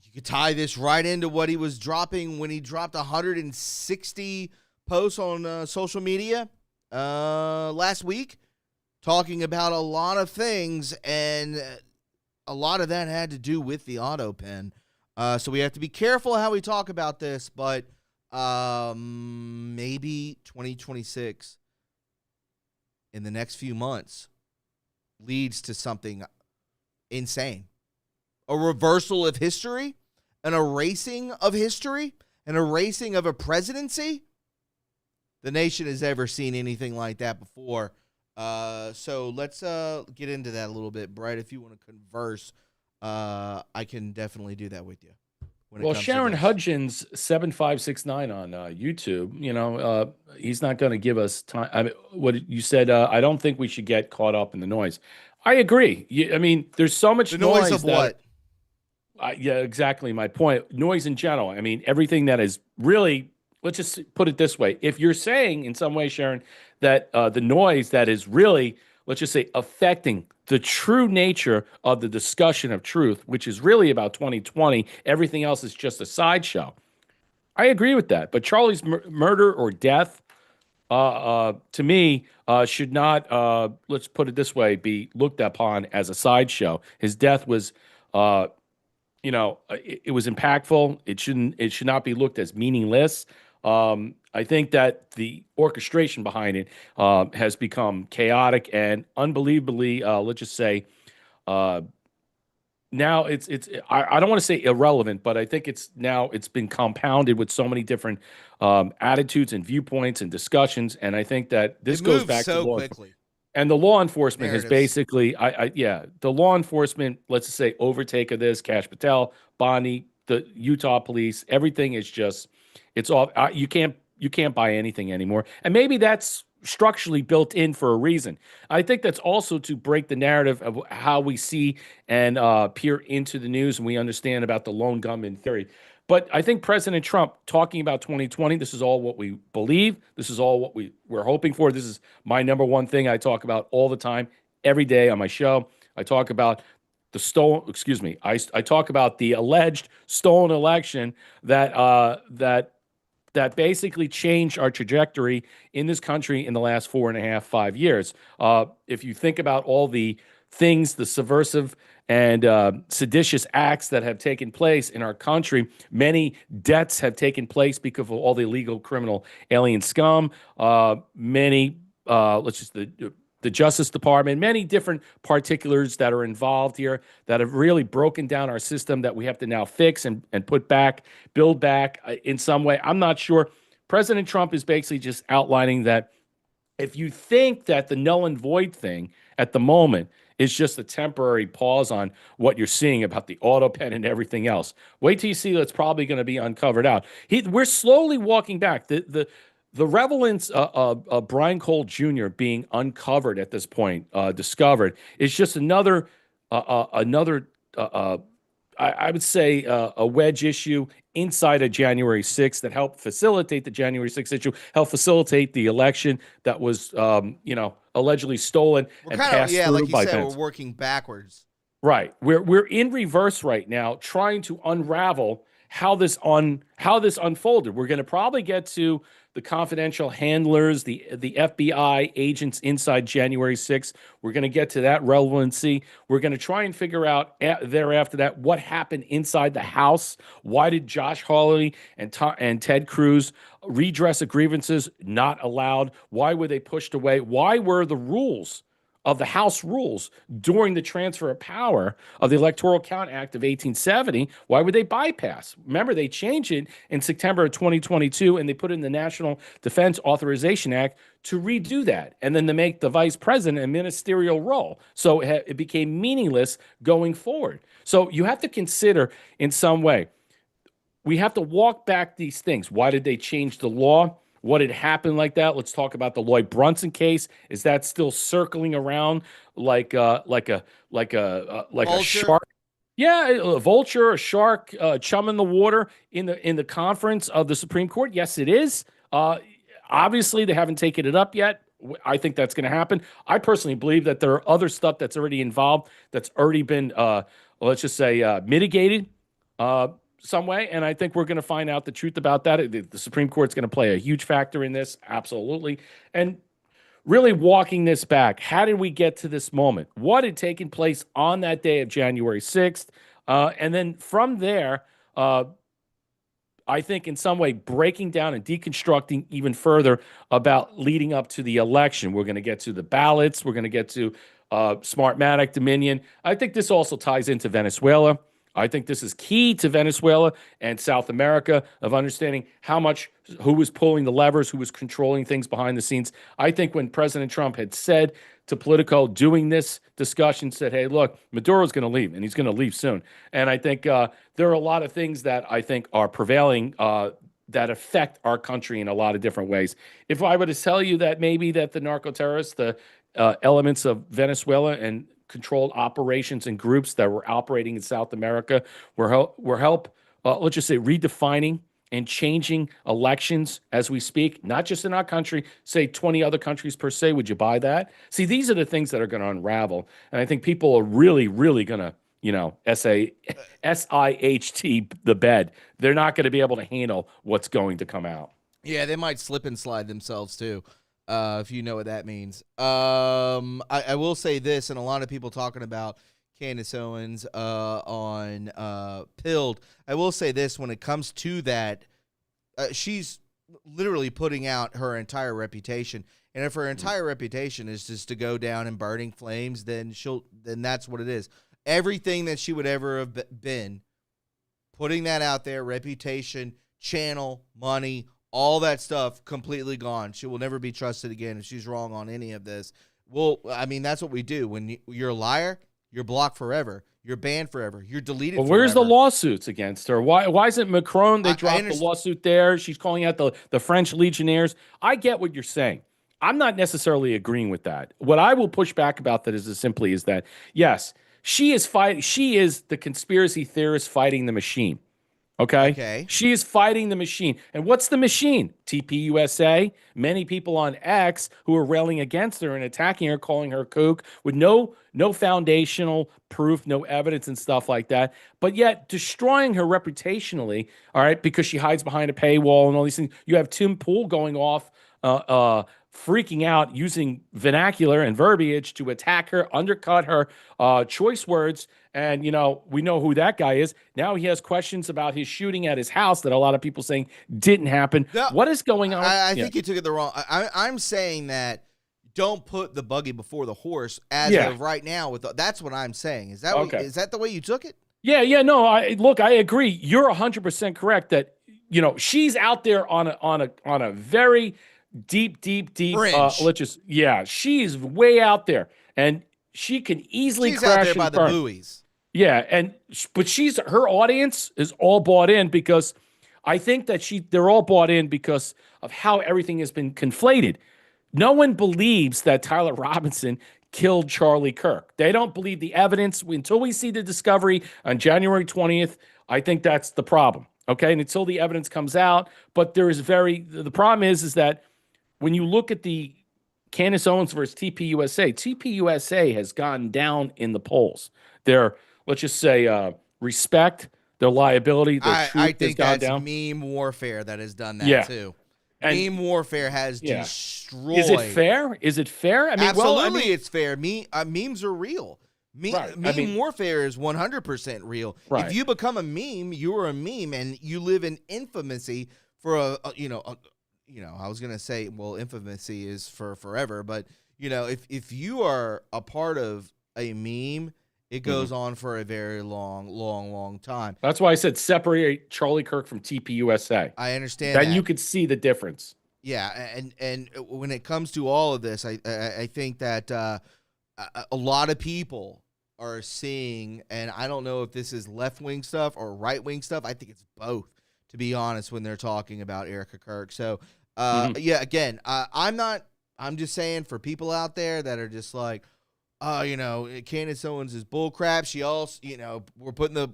Speaker 1: you could tie this right into what he was dropping when he dropped 160 posts on social media last week, talking about a lot of things, and a lot of that had to do with the auto pen. So we have to be careful how we talk about this, but maybe 2026 in the next few months leads to something insane. A reversal of history, an erasing of history, an erasing of a presidency. The nation has ever seen anything like that before. So let's get into that a little bit. Brett, if you want to converse, I can definitely do that with you.
Speaker 2: Well, Sharon Hudgens 7569 on YouTube, he's not going to give us time. I mean, what you said, I don't think we should get caught up in the noise. I agree. I mean, there's so much
Speaker 1: noise of what?
Speaker 2: Yeah, exactly my point. Noise in general. I mean, everything that is really, let's just put it this way. If you're saying in some way, Sharon, that the noise that is really, let's just say, affecting the true nature of the discussion of truth, which is really about 2020, everything else is just a sideshow. I agree with that. But Charlie's murder or death, to me, should not, let's put it this way, be looked upon as a sideshow. His death was, it was impactful. It should not be looked as meaningless. I think that the orchestration behind it has become chaotic and unbelievably, let's just say, now I don't want to say irrelevant, but I think it's been compounded with so many different attitudes and viewpoints and discussions, and I think that this goes back
Speaker 1: so
Speaker 2: to law
Speaker 1: quickly.
Speaker 2: And the law enforcement has
Speaker 1: Narratives.
Speaker 2: basically, the law enforcement, let's just say, overtake of this, Kash Patel, Bonnie, the Utah police, everything is just, it's all, you can't buy anything anymore. And maybe that's structurally built in for a reason. I think that's also to break the narrative of how we see and peer into the news, and we understand about the lone gunman theory. But I think President Trump talking about 2020, this is all what we believe. This is all what we're hoping for. This is my number one thing I talk about all the time, every day on my show. I talk about the stolen, excuse me, I talk about the alleged stolen election that basically changed our trajectory in this country in the last 4.5, 5 years. If you think about all the things, the subversive and seditious acts that have taken place in our country, many deaths have taken place because of all the illegal criminal alien scum. Many, the Justice Department, many different particulars that are involved here that have really broken down our system that we have to now fix and put back, build back in some way. I'm not sure. President Trump is basically just outlining that if you think that the null and void thing at the moment is just a temporary pause on what you're seeing about the auto pen and everything else, wait till you see that's probably going to be uncovered out. We're slowly walking back. The relevance of Brian Cole Jr. being uncovered at this point, discovered, is just another, I would say, a wedge issue inside of January 6th that helped facilitate the January 6th issue, helped facilitate the election that was, allegedly stolen and passed through
Speaker 1: like you
Speaker 2: by
Speaker 1: said,
Speaker 2: Pence.
Speaker 1: we're working backwards.
Speaker 2: Right. We're in reverse right now, trying to unravel how this unfolded. We're going to probably get to the confidential handlers, the FBI agents inside January 6th. We're going to get to that relevancy. We're going to try and figure out thereafter that what happened inside the House. Why did Josh Hawley and Ted Cruz redress of grievances not allowed? Why were they pushed away? Why were the rules of the House rules during the transfer of power of the Electoral Count Act of 1870, why would they bypass? Remember, they changed it in September of 2022, and they put in the National Defense Authorization Act to redo that, and then to make the vice president a ministerial role. So it became meaningless going forward. So you have to consider in some way, we have to walk back these things. Why did they change the law? What had happened like that? Let's talk about the Lloyd Brunson case. Is that still circling around like a shark? Yeah, a vulture, a shark, chum in the water in the conference of the Supreme Court. Yes, it is. Obviously, they haven't taken it up yet. I think that's going to happen. I personally believe that there are other stuff that's already involved, that's already been, let's just say, mitigated some way, and I think we're going to find out the truth about that. The Supreme Court's going to play a huge factor in this, absolutely. And really walking this back, how did we get to this moment? What had taken place on that day of January 6th? And then from there, I think in some way breaking down and deconstructing even further about leading up to the election. We're going to get to the ballots. We're going to get to Smartmatic, Dominion. I think this also ties into Venezuela. I think this is key to Venezuela and South America of understanding who was pulling the levers, who was controlling things behind the scenes. I think when President Trump had said to Politico doing this discussion, said, hey, look, Maduro's going to leave, and he's going to leave soon. And I think there are a lot of things that I think are prevailing that affect our country in a lot of different ways. If I were to tell you that maybe that the narco-terrorists, the elements of Venezuela and controlled operations and groups that were operating in South America let's just say, redefining and changing elections as we speak, not just in our country, say 20 other countries per se. Would you buy that? See, these are the things that are going to unravel. And I think people are really, really going to, SIHT the bed. They're not going to be able to handle what's going to come out.
Speaker 1: Yeah, they might slip and slide themselves too. If you know what that means. I will say this, and a lot of people talking about Candace Owens on Pilled. I will say this, when it comes to that, she's literally putting out her entire reputation. And if her entire reputation is just to go down in burning flames, then that's what it is. Everything that she would ever have been, putting that out there, reputation, channel, money, all that stuff completely gone. She will never be trusted again if she's wrong on any of this. Well, I mean, that's what we do. When you're a liar, you're blocked forever. You're banned forever. You're deleted forever.
Speaker 2: Where's the lawsuits against her? Why isn't Macron? They dropped the lawsuit there. She's calling out the French legionnaires. I get what you're saying. I'm not necessarily agreeing with that. What I will push back about that is simply is that, yes, she is the conspiracy theorist fighting the machine. Okay.
Speaker 1: Okay.
Speaker 2: She is fighting the machine. And what's the machine? TPUSA. Many people on X who are railing against her and attacking her, calling her kook with no foundational proof, no evidence and stuff like that. But yet destroying her reputationally, all right, because she hides behind a paywall and all these things. You have Tim Pool going off, freaking out, using vernacular and verbiage to attack her, undercut her choice words. And, you know, we know who that guy is. Now he has questions about his shooting at his house that a lot of people saying didn't happen.
Speaker 1: No,
Speaker 2: what is going on?
Speaker 1: I think you took it the wrong. I'm saying that don't put the buggy before the horse as of right now. That's what I'm saying. Is that is that the way you took it?
Speaker 2: Yeah. No. Look, I agree. You're 100% correct that, you know, she's out there on a very deep. She's way out there, and she can easily
Speaker 1: She's
Speaker 2: crash
Speaker 1: out there by
Speaker 2: and
Speaker 1: the
Speaker 2: burn.
Speaker 1: buoys.
Speaker 2: Yeah, but her audience is all bought in because I think that they're all bought in because of how everything has been conflated. No one believes that Tyler Robinson killed Charlie Kirk. They don't believe the evidence until we see the discovery on January 20th. I think that's the problem. Okay, and until the evidence comes out, but the problem is that when you look at the Candace Owens versus TPUSA has gone down in the polls. Their, let's just say, respect, their liability, their truth
Speaker 1: I think
Speaker 2: has gone
Speaker 1: that's
Speaker 2: down.
Speaker 1: meme warfare that has done that too. And meme warfare has destroyed.
Speaker 2: Is it fair? Is it fair? I mean,
Speaker 1: absolutely, it's fair. Memes are real. Meme warfare is 100% real.
Speaker 2: Right.
Speaker 1: If you become a meme, you're a meme, and you live in infamy for I was gonna say, well, infamy is for forever, but if you are a part of a meme, it goes on for a very long time.
Speaker 2: That's why I said separate Charlie Kirk from TPUSA.
Speaker 1: I understand
Speaker 2: then you could see the difference.
Speaker 1: Yeah, and when it comes to all of this, I think that a lot of people are seeing, and I don't know if this is left-wing stuff or right-wing stuff. I think it's both, to be honest, when they're talking about Erica Kirk. So, again, I'm just saying for people out there that are just like, Candace Owens is bullcrap. She also, we're putting the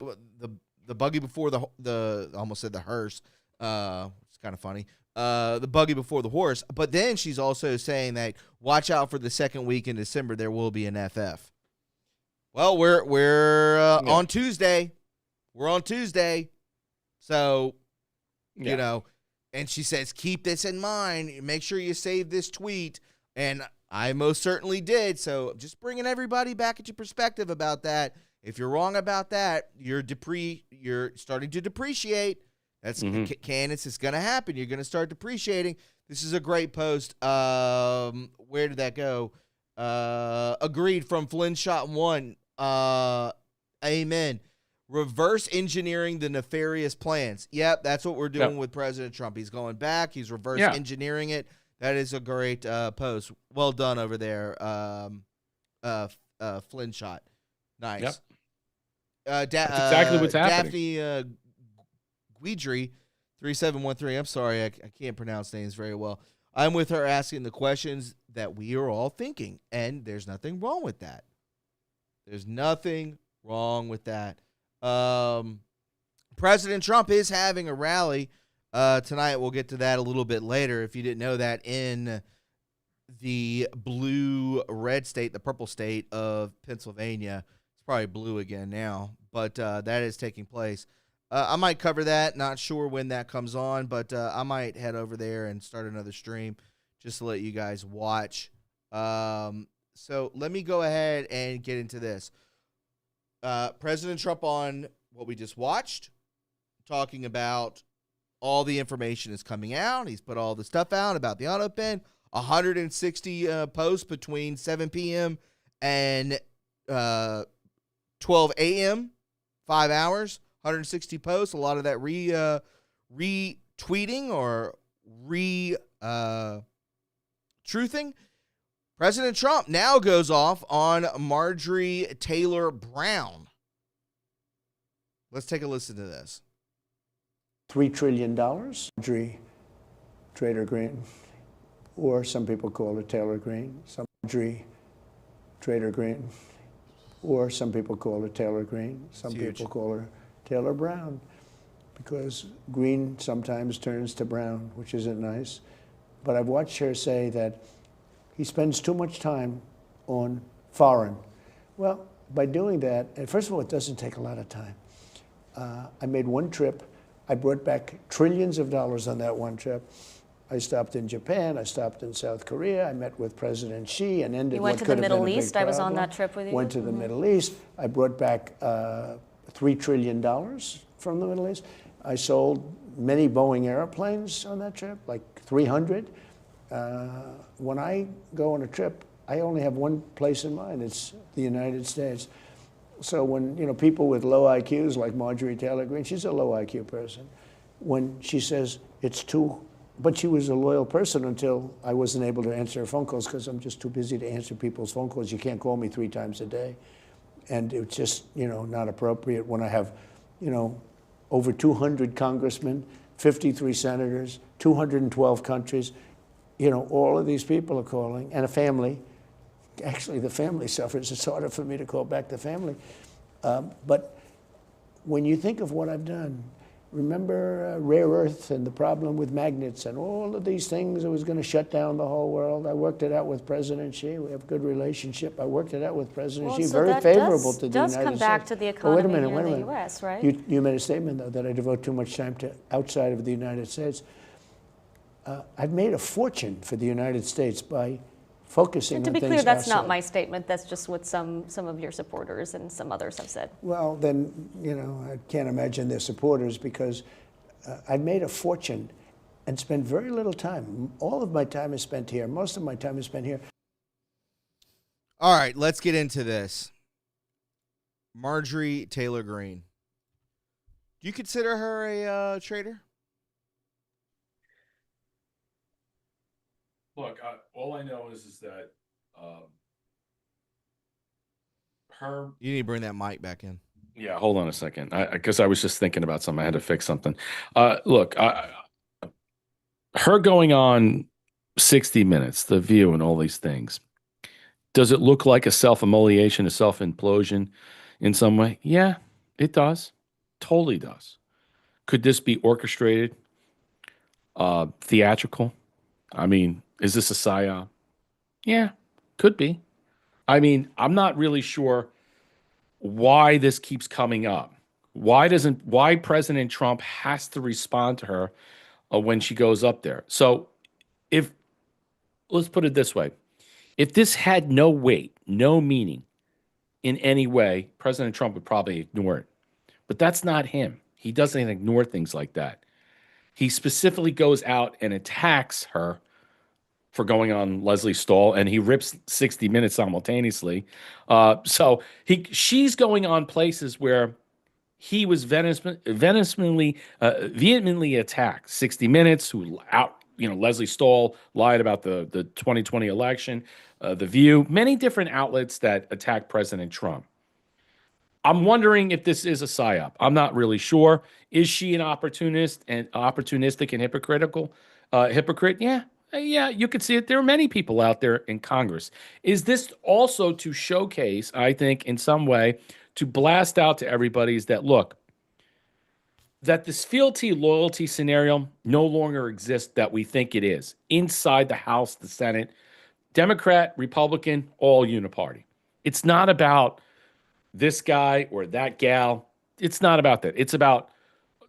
Speaker 1: buggy before the I almost said the hearse. It's kind of funny. The buggy before the horse. But then she's also saying that watch out for the second week in December. There will be an FF. Well, we're on Tuesday. We're on Tuesday. So, and she says, keep this in mind. Make sure you save this tweet. And I most certainly did. So just bringing everybody back into perspective about that. If you're wrong about that, you're starting to depreciate. That's Candace. It's going to happen. You're going to start depreciating. This is a great post. Where did that go? Agreed from Flintshot 1. Amen. Reverse engineering the nefarious plans. Yep, that's what we're doing with President Trump. He's going back. He's reverse engineering it. That is a great post. Well done over there, Flintshot. Nice.
Speaker 2: Yep. That's exactly what's happening.
Speaker 1: Daphne Guidry, 3713. I'm sorry, I can't pronounce names very well. I'm with her asking the questions that we are all thinking, and there's nothing wrong with that. There's nothing wrong with that. President Trump is having a rally tonight. We'll get to that a little bit later. If you didn't know that, in the blue-red state, the purple state of Pennsylvania, it's probably blue again now, but that is taking place. I might cover that. Not sure when that comes on, but I might head over there and start another stream just to let you guys watch. So let me go ahead and get into this. President Trump on what we just watched, talking about all the information is coming out. He's put all the stuff out about the auto pen. 160 posts between 7 p.m. and 12 a.m. 5 hours. 160 posts. A lot of that retweeting or truthing. President Trump now goes off on Marjorie Taylor Brown. Let's take a listen to this.
Speaker 3: $3 trillion. Marjorie Trader Green, or some people call her Taylor Green. Marjorie Trader Green, or some people call her Taylor Green. Some people call her Taylor Brown. because green sometimes turns to brown, which isn't nice. But I've watched her say that he spends too much time on foreign. Well, by doing that, and first of all, it doesn't take a lot of time. I made one trip. I brought back trillions of dollars on that one trip. I stopped in Japan. I stopped in South Korea. I met with President Xi and ended.
Speaker 4: You went to the Middle East. I was on that trip with you.
Speaker 3: Went to the Middle East. I brought back $3 trillion from the Middle East. I sold many Boeing airplanes on that trip, like 300. When I go on a trip, I only have one place in mind. It's the United States. So when people with low IQs like Marjorie Taylor Greene, she's a low IQ person. When she says it's too, but she was a loyal person until I wasn't able to answer her phone calls because I'm just too busy to answer people's phone calls. You can't call me 3 times a day, and it's just not appropriate when I have over 200 congressmen, 53 senators, 212 countries. All of these people are calling, and a family. Actually, the family suffers. It's harder for me to call back the family. But when you think of what I've done, remember rare earth and the problem with magnets and all of these things that was going to shut down the whole world. I worked it out with President Xi. We have a good relationship. I worked it out with President Xi.
Speaker 4: So
Speaker 3: very favorable to the United States.
Speaker 4: does come back to the economy here in the U.S., right?
Speaker 3: You made a statement, though, that I devote too much time to outside of the United States. I've made a fortune for the United States by focusing on things outside.
Speaker 4: To be clear, that's not my statement. That's just what some of your supporters and some others have said.
Speaker 3: Well, then, I can't imagine their supporters because I've made a fortune and spent very little time. All of my time is spent here. Most of my time is spent here.
Speaker 1: All right, let's get into this. Marjorie Taylor Greene. Do you consider her a traitor?
Speaker 2: Look, all I know is that her.
Speaker 1: You need to bring that mic back in.
Speaker 2: Yeah, hold on a second. Because I was just thinking about something. I had to fix something. Look, her going on 60 Minutes, The View, and all these things. Does it look like a self-immolation, a self-implosion in some way? Yeah, it does. Totally does. Could this be orchestrated? Theatrical? I mean, is this a psyop? Yeah, could be. I mean, I'm not really sure why this keeps coming up. Why President Trump has to respond to her when she goes up there. So let's put it this way. If this had no weight, no meaning in any way, President Trump would probably ignore it. But that's not him. He doesn't ignore things like that. He specifically goes out and attacks her for going on Leslie Stahl, and he rips 60 Minutes simultaneously. So she's going on places where he was vehemently attacked. 60 Minutes, Leslie Stahl lied about the 2020 election. The View, many different outlets that attack President Trump. I'm wondering if this is a psyop. I'm not really sure. Is she an opportunistic and hypocrite? Yeah, you could see it. There are many people out there in Congress. Is this also to showcase, I think, in some way, to blast out to everybody is that, look, that this fealty loyalty scenario no longer exists that we think it is inside the House, the Senate, Democrat, Republican, all uniparty. It's not about this guy or that gal. It's not about that. It's about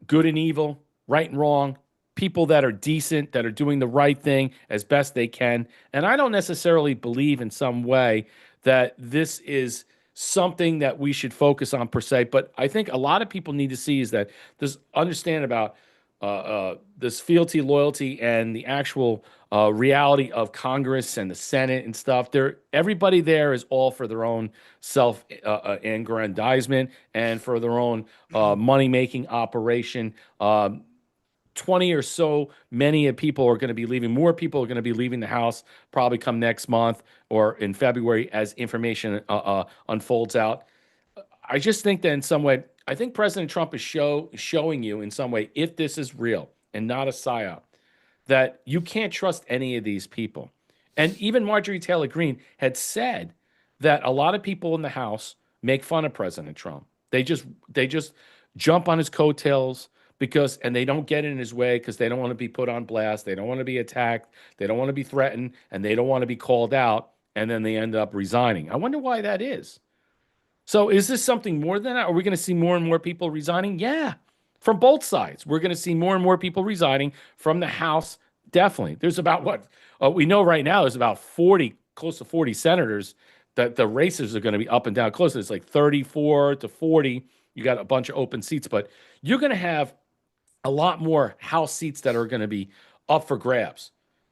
Speaker 2: good and evil, right and wrong, people that are decent, that are doing the right thing as best they can. And I don't necessarily believe in some way that this is something that we should focus on per se. But I think a lot of people need to see is that this understand about this fealty, loyalty, and the actual reality of Congress and the Senate and stuff. Everybody there is all for their own self-aggrandizement and for their own money-making operation. 20 or so many people are going to be leaving. More people are going to be leaving the House probably come next month or in February as information unfolds out. I just think that in some way, I think President Trump is showing you in some way, if this is real and not a psyop, that you can't trust any of these people. And even Marjorie Taylor Greene had said that a lot of people in the House make fun of President Trump. They just jump on his coattails, and they don't get in his way because they don't want to be put on blast. They don't want to be attacked. They don't want to be threatened, and they don't want to be called out. And then they end up resigning. I wonder why that is. So is this something more than that? Are we going to see more and more people resigning? Yeah, from both sides. We're going to see more and more people resigning from the House. Definitely. There's about we know right now there's about 40, close to 40 senators that the races are going to be up and down close. It's like 34 to 40. You got a bunch of open seats, but you're going to have a lot more House seats that are going to be up for grabs.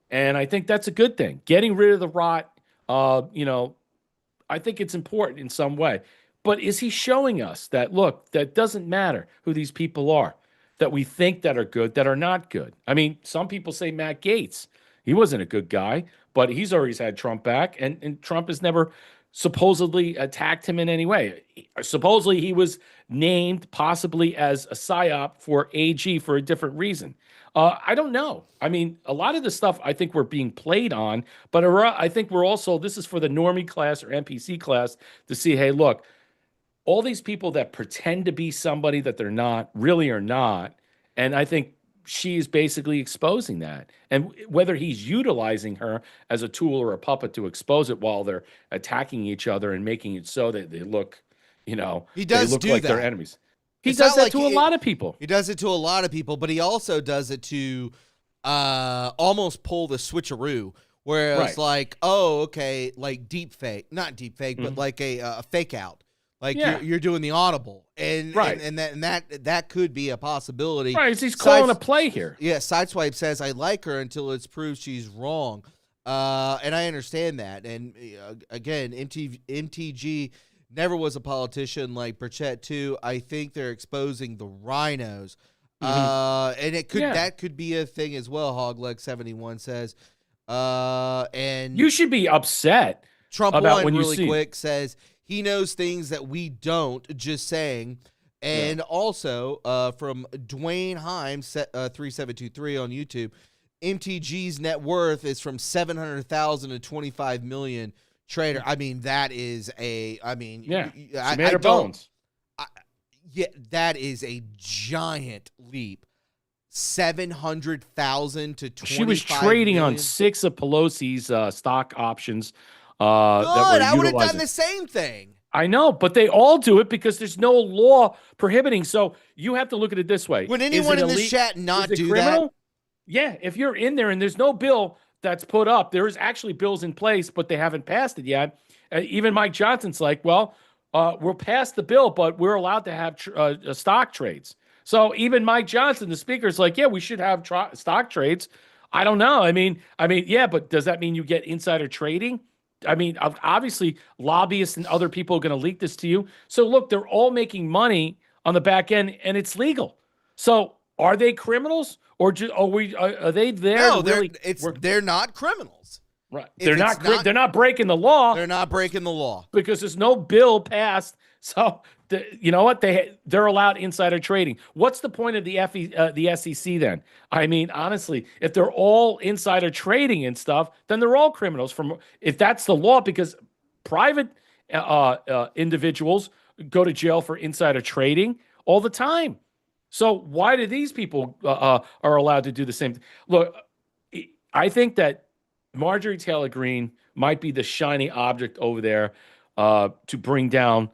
Speaker 2: And I think that's a good thing. Getting rid of the rot, I think it's important in some way. But is he showing us that, look, that doesn't matter who these people are, that we think that are good, that are not good? I mean, some people say Matt Gaetz. He wasn't a good guy, but he's always had Trump back, and Trump has never supposedly attacked him in any way. Supposedly he was named possibly as a psyop for AG for a different reason. I don't know. I mean, a lot of the stuff I think we're being played on, but I think we're also, this is for the normie class or NPC class to see, hey, look, all these people that pretend to be somebody that they're not, really are not. And I think she's basically exposing that. And whether he's utilizing her as a tool or a puppet to expose it while they're attacking each other and making it so that they look,
Speaker 1: he does
Speaker 2: they look
Speaker 1: do
Speaker 2: like
Speaker 1: that.
Speaker 2: they're enemies. He
Speaker 1: It's
Speaker 2: does
Speaker 1: not
Speaker 2: that
Speaker 1: like
Speaker 2: to a lot of people.
Speaker 1: He does it to a lot of people, but he also does it to almost pull the switcheroo, where it's like, oh, okay, like not deep fake, but like a fake out. Like you're doing the audible, and that could be a possibility.
Speaker 2: Right, he's calling a play here.
Speaker 1: Yeah, Sideswipe says I like her until it's proved she's wrong, and I understand that. And again, MTG never was a politician like Burchett too. I think they're exposing the rhinos, and that could be a thing as well. Hogleg71 says, and
Speaker 2: you should be upset.
Speaker 1: Trump
Speaker 2: about
Speaker 1: one
Speaker 2: when
Speaker 1: really
Speaker 2: you see
Speaker 1: quick says he knows things that we don't. Just saying. And also from Dwayne Himes 3723 on YouTube, MTG's net worth is from 700,000 to 25 million. Trader, I mean that is she made
Speaker 2: her bones.
Speaker 1: That is a giant leap. 700,000 to 25
Speaker 2: She was trading
Speaker 1: million.
Speaker 2: on 6 of Pelosi's stock options.
Speaker 1: Good, I would have done the same thing.
Speaker 2: I know, but they all do it because there's no law prohibiting. So you have to look at it this way.
Speaker 1: Would anyone in this chat not do
Speaker 2: criminal?
Speaker 1: that?
Speaker 2: Yeah, if you're in there and there's no bill that's put up, there is actually bills in place, but they haven't passed it yet. Even Mike Johnson's like, well, we'll pass the bill, but we're allowed to have stock trades. So even Mike Johnson, the speaker's like, yeah, we should have stock trades. I don't know. I mean, yeah, but does that mean you get insider trading? I mean, obviously, lobbyists and other people are going to leak this to you. So look, they're all making money on the back end, and it's legal. So are they criminals, or are they there?
Speaker 1: No,
Speaker 2: really,
Speaker 1: they're not criminals.
Speaker 2: Right? They're not breaking the law.
Speaker 1: They're not breaking the law
Speaker 2: because there's no bill passed. So you know what? They're allowed insider trading. What's the point of the SEC then? I mean, honestly, if they're all insider trading and stuff, then they're all criminals. If that's the law, because private individuals go to jail for insider trading all the time. So why do these people are allowed to do the same thing? Look, I think that Marjorie Taylor Greene might be the shiny object over there to bring down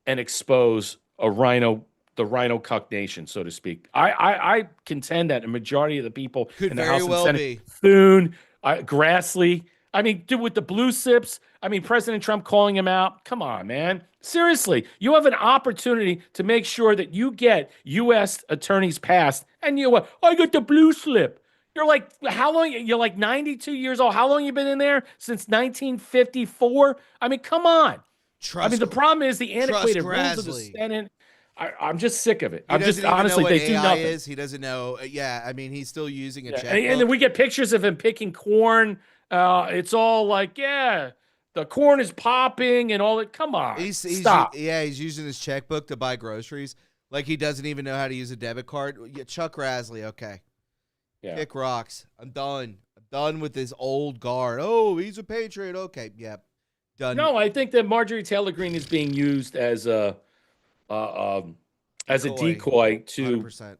Speaker 2: and expose the rhino cuck nation, so to speak. I contend that a majority of the people in the House and Senate, Thune, Grassley, I mean, dude, with the blue sips, I mean, President Trump calling him out. Come on, man. Seriously, you have an opportunity to make sure that you get U.S. attorneys passed. And you know what? I got the blue slip. You're like, how long? You're like 92 years old. How long you been in there? Since 1954? I mean, come on. The problem is the antiquated rules of the Senate. I'm just sick of it. I'm just honestly, they do nothing.
Speaker 1: He doesn't know. Yeah, I mean, he's still using a checkbook.
Speaker 2: And then we get pictures of him picking corn. It's all like, yeah, the corn is popping and all that. Come on, stop.
Speaker 1: He's using his checkbook to buy groceries. Like he doesn't even know how to use a debit card. Yeah, Chuck Grassley, okay. Yeah. Kick rocks. I'm done. I'm done with this old guard. Oh, he's a patriot. Okay, yeah. Done.
Speaker 2: No, I think that Marjorie Taylor Greene is being used as a decoy to
Speaker 1: 100%.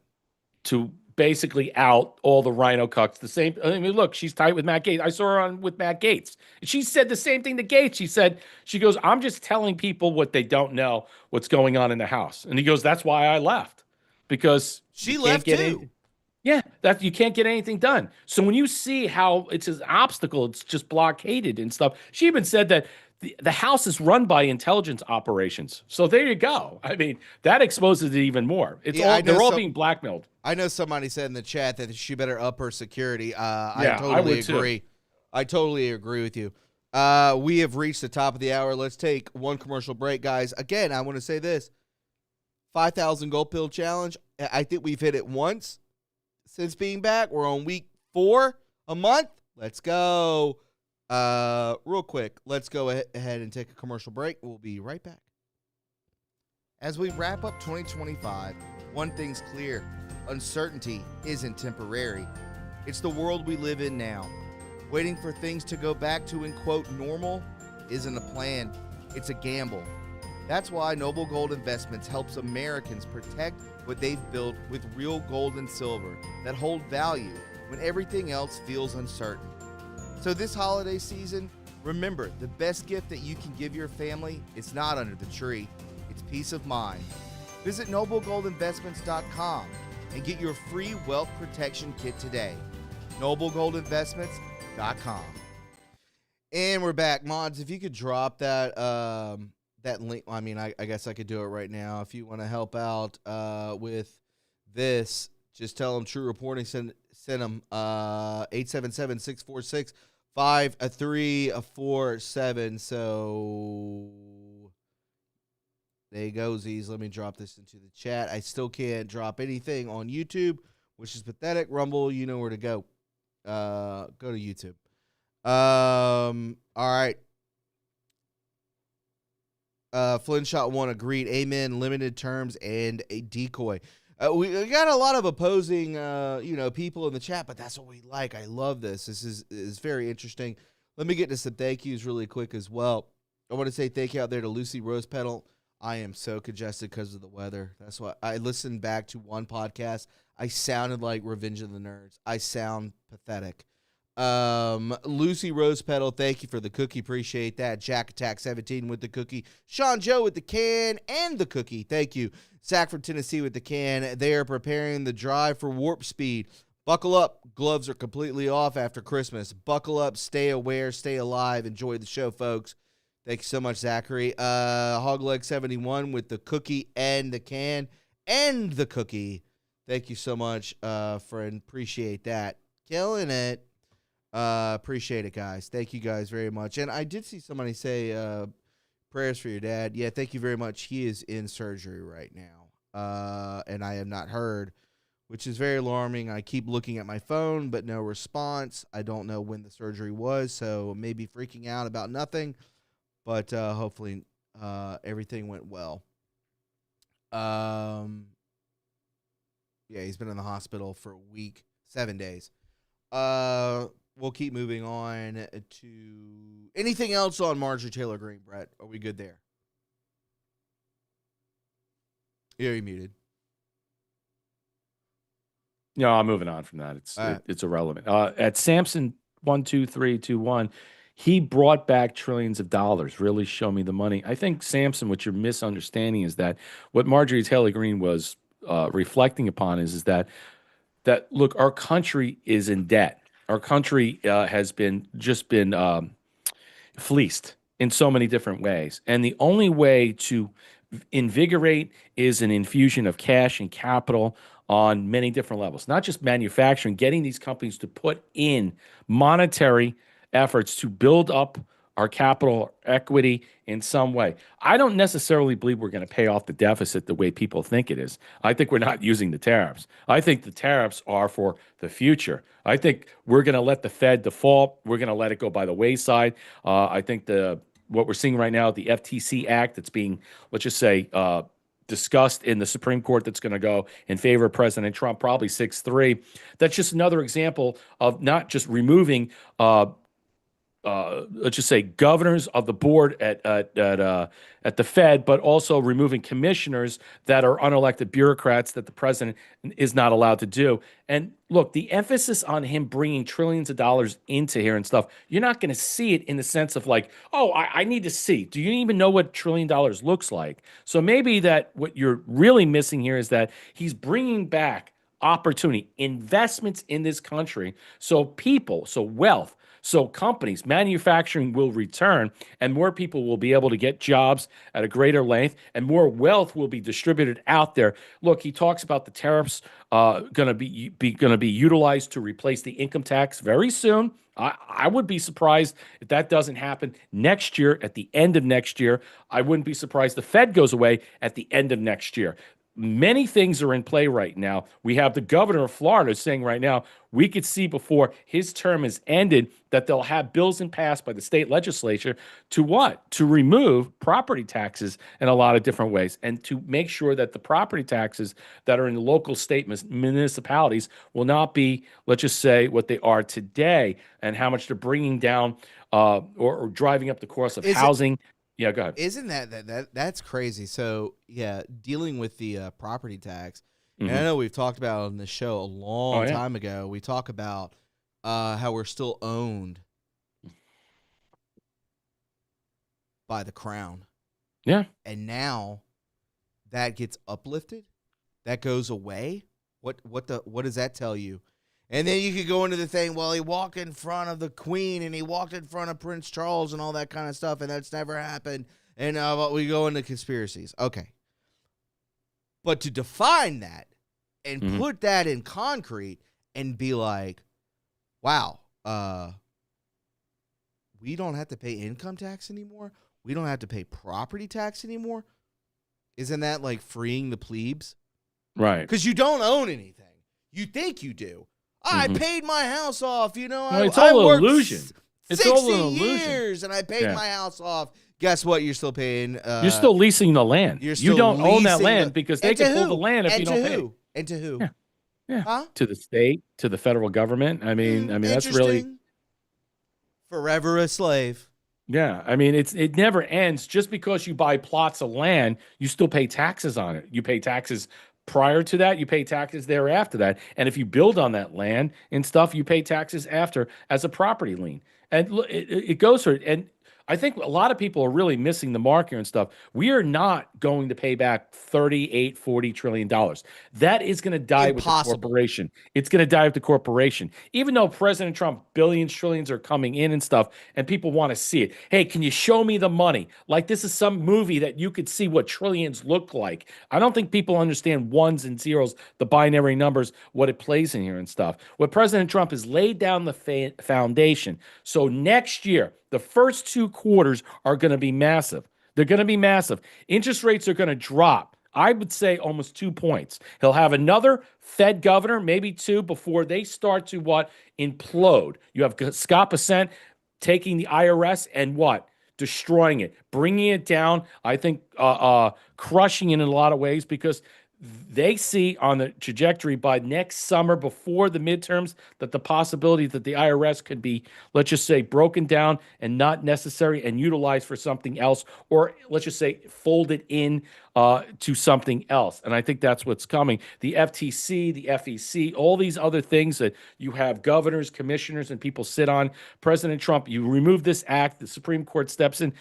Speaker 2: to basically out all the rhino cucks. The same. I mean, look, she's tight with Matt Gaetz. I saw her on with Matt Gaetz. She said the same thing to Gaetz. She goes, I'm just telling people what they don't know, what's going on in the house. And he goes, that's why I left, because
Speaker 1: She left too.
Speaker 2: Yeah, that you can't get anything done. So when you see how it's an obstacle, it's just blockaded and stuff. She even said that the house is run by intelligence operations. So there you go. I mean, that exposes it even more. They're all being blackmailed.
Speaker 1: I know somebody said in the chat that she better up her security.
Speaker 2: I
Speaker 1: totally
Speaker 2: would
Speaker 1: agree.
Speaker 2: too.
Speaker 1: I totally agree with you. We have reached the top of the hour. Let's take one commercial break, guys. Again, I want to say this. 5,000 gold pill challenge. I think we've hit it once since being back. We're on week 4, a month. Let's go. Real quick, let's go ahead and take a commercial break. We'll be right back. As we wrap up 2025, one thing's clear. Uncertainty isn't temporary. It's the world we live in now. Waiting for things to go back to, in quote, normal isn't a plan. It's a gamble. That's why Noble Gold Investments helps Americans protect what they've built with real gold and silver that hold value when everything else feels uncertain. So this holiday season, remember, the best gift that you can give your family is not under the tree. It's peace of mind. Visit noblegoldinvestments.com and get your free wealth protection kit today. noblegoldinvestments.com. And we're back. Mods, if you could drop that that link. I mean, I guess I could do it right now. If you want to help out with this, just tell them True Reporting send them 877-646-5347. So there you go, Z's. Let me drop this into the chat. I still can't drop anything on YouTube, which is pathetic. Rumble, you know where to go. Go to YouTube. All right. Flintshot 1 agreed. Amen. Limited terms and a decoy. We got a lot of opposing, people in the chat, but that's what we like. I love this. This is very interesting. Let me get to some thank yous really quick as well. I want to say thank you out there to Lucy Rose Petal. I am so congested because of the weather. That's why I listened back to one podcast. I sounded like Revenge of the Nerds. I sound pathetic. Lucy Rose Petal, thank you for the cookie. Appreciate that. Jack Attack 17 with the cookie. Sean Joe with the can and the cookie. Thank you. Zach from Tennessee with the can. They are preparing the drive for Warp Speed. Buckle up. Gloves are completely off after Christmas. Buckle up. Stay aware. Stay alive. Enjoy the show, folks. Thank you so much, Zachary. Hogleg 71 with the cookie and the can and the cookie. Thank you so much, friend. Appreciate that. Killing it. Appreciate it, guys. Thank you guys very much. And I did see somebody say prayers for your dad. Yeah, thank you very much. He is in surgery right now. And I have not heard, which is very alarming. I keep looking at my phone, but no response. I don't know when the surgery was, so maybe freaking out about nothing. But hopefully everything went well. Yeah, he's been in the hospital for a week, 7 days. We'll keep moving on to anything else on Marjorie Taylor Greene, Brett. Are we good there? Yeah, you're muted.
Speaker 2: No, I'm moving on from that. It's irrelevant. At Samson 12321, he brought back trillions of dollars. Really show me the money. I think, Samson, what you're misunderstanding is that what Marjorie Taylor Greene was reflecting upon is that look, our country is in debt. Our country has been fleeced in so many different ways. And the only way to invigorate is an infusion of cash and capital on many different levels, not just manufacturing, getting these companies to put in monetary efforts to build up our capital equity in some way. I don't necessarily believe we're going to pay off the deficit the way people think it is. I think we're not using the tariffs. I think the tariffs are for the future. I think we're going to let the Fed default. We're going to let it go by the wayside. I think what we're seeing right now, the FTC Act that's being, let's just say, discussed in the Supreme Court that's going to go in favor of President Trump, probably 6-3. That's just another example of not just removing let's just say governors of the board at the Fed, but also removing commissioners that are unelected bureaucrats that the president is not allowed to do. And look, the emphasis on him bringing trillions of dollars into here and stuff, you're not going to see it in the sense of like, oh, I need to see. Do you even know what $1 trillion looks like? So maybe that what you're really missing here is that he's bringing back opportunity, investments in this country, so people, so wealth, so companies, manufacturing will return, and more people will be able to get jobs at a greater length, and more wealth will be distributed out there. Look, he talks about the tariffs going to be utilized to replace the income tax very soon. I would be surprised if that doesn't happen next year, at the end of next year. I wouldn't be surprised the Fed goes away at the end of next year. Many things are in play right now. We have the governor of Florida saying right now, we could see before his term is ended that they'll have bills passed by the state legislature to what? To remove property taxes in a lot of different ways, and to make sure that the property taxes that are in the local state municipalities will not be, let's just say, what they are today, and how much they're bringing down or driving up the cost of housing. Yeah, go ahead.
Speaker 1: Isn't that's crazy? So yeah, dealing with the property tax, and I know we've talked about it on the show a long time ago. We talk about how we're still owned by the crown.
Speaker 2: Yeah,
Speaker 1: and now that gets uplifted, that goes away. What does that tell you? And then you could go into the thing, well, he walked in front of the Queen and he walked in front of Prince Charles and all that kind of stuff, and that's never happened. And we go into conspiracies. Okay. But to define that and put that in concrete and be like, wow, we don't have to pay income tax anymore. We don't have to pay property tax anymore. Isn't that like freeing the plebes?
Speaker 2: Right.
Speaker 1: Because you don't own anything. You think you do. I paid my house off, you know.
Speaker 2: It's all an illusion. It's
Speaker 1: 60
Speaker 2: all an illusion.
Speaker 1: years, and I paid my house off. Guess what? You're still paying.
Speaker 2: You're still leasing the land. You don't own that land because they can pull the land if you don't pay.
Speaker 1: And to who?
Speaker 2: Yeah.
Speaker 1: Huh?
Speaker 2: To the state, to the federal government. I mean, that's really
Speaker 1: forever a slave.
Speaker 2: Yeah, I mean, it never ends. Just because you buy plots of land, you still pay taxes on it. You pay taxes prior to that, you pay taxes thereafter that. And if you build on that land and stuff, you pay taxes after as a property lien. And it goes for it. And I think a lot of people are really missing the mark here and stuff. We are not going to pay back $40 trillion. That is going to die with the corporation. It's going to die with the corporation. Even though President Trump, billions, trillions are coming in and stuff, and people want to see it. Hey, can you show me the money? Like this is some movie that you could see what trillions look like. I don't think people understand ones and zeros, the binary numbers, what it plays in here and stuff. What President Trump has laid down the foundation. So next year, the first 2 quarters are going to be massive. They're going to be massive. Interest rates are going to drop. I would say almost 2 points. He'll have another Fed governor, maybe 2, before they start to implode. You have Scott Bessent taking the IRS and destroying it, bringing it down. I think crushing it in a lot of ways, because they see on the trajectory by next summer, before the midterms, that the possibility that the IRS could be, let's just say, broken down and not necessary and utilized for something else, or let's just say folded in to something else. And I think that's what's coming. The FTC, the FEC, all these other things that you have governors, commissioners, and people sit on. President Trump, you remove this act, the Supreme Court steps in.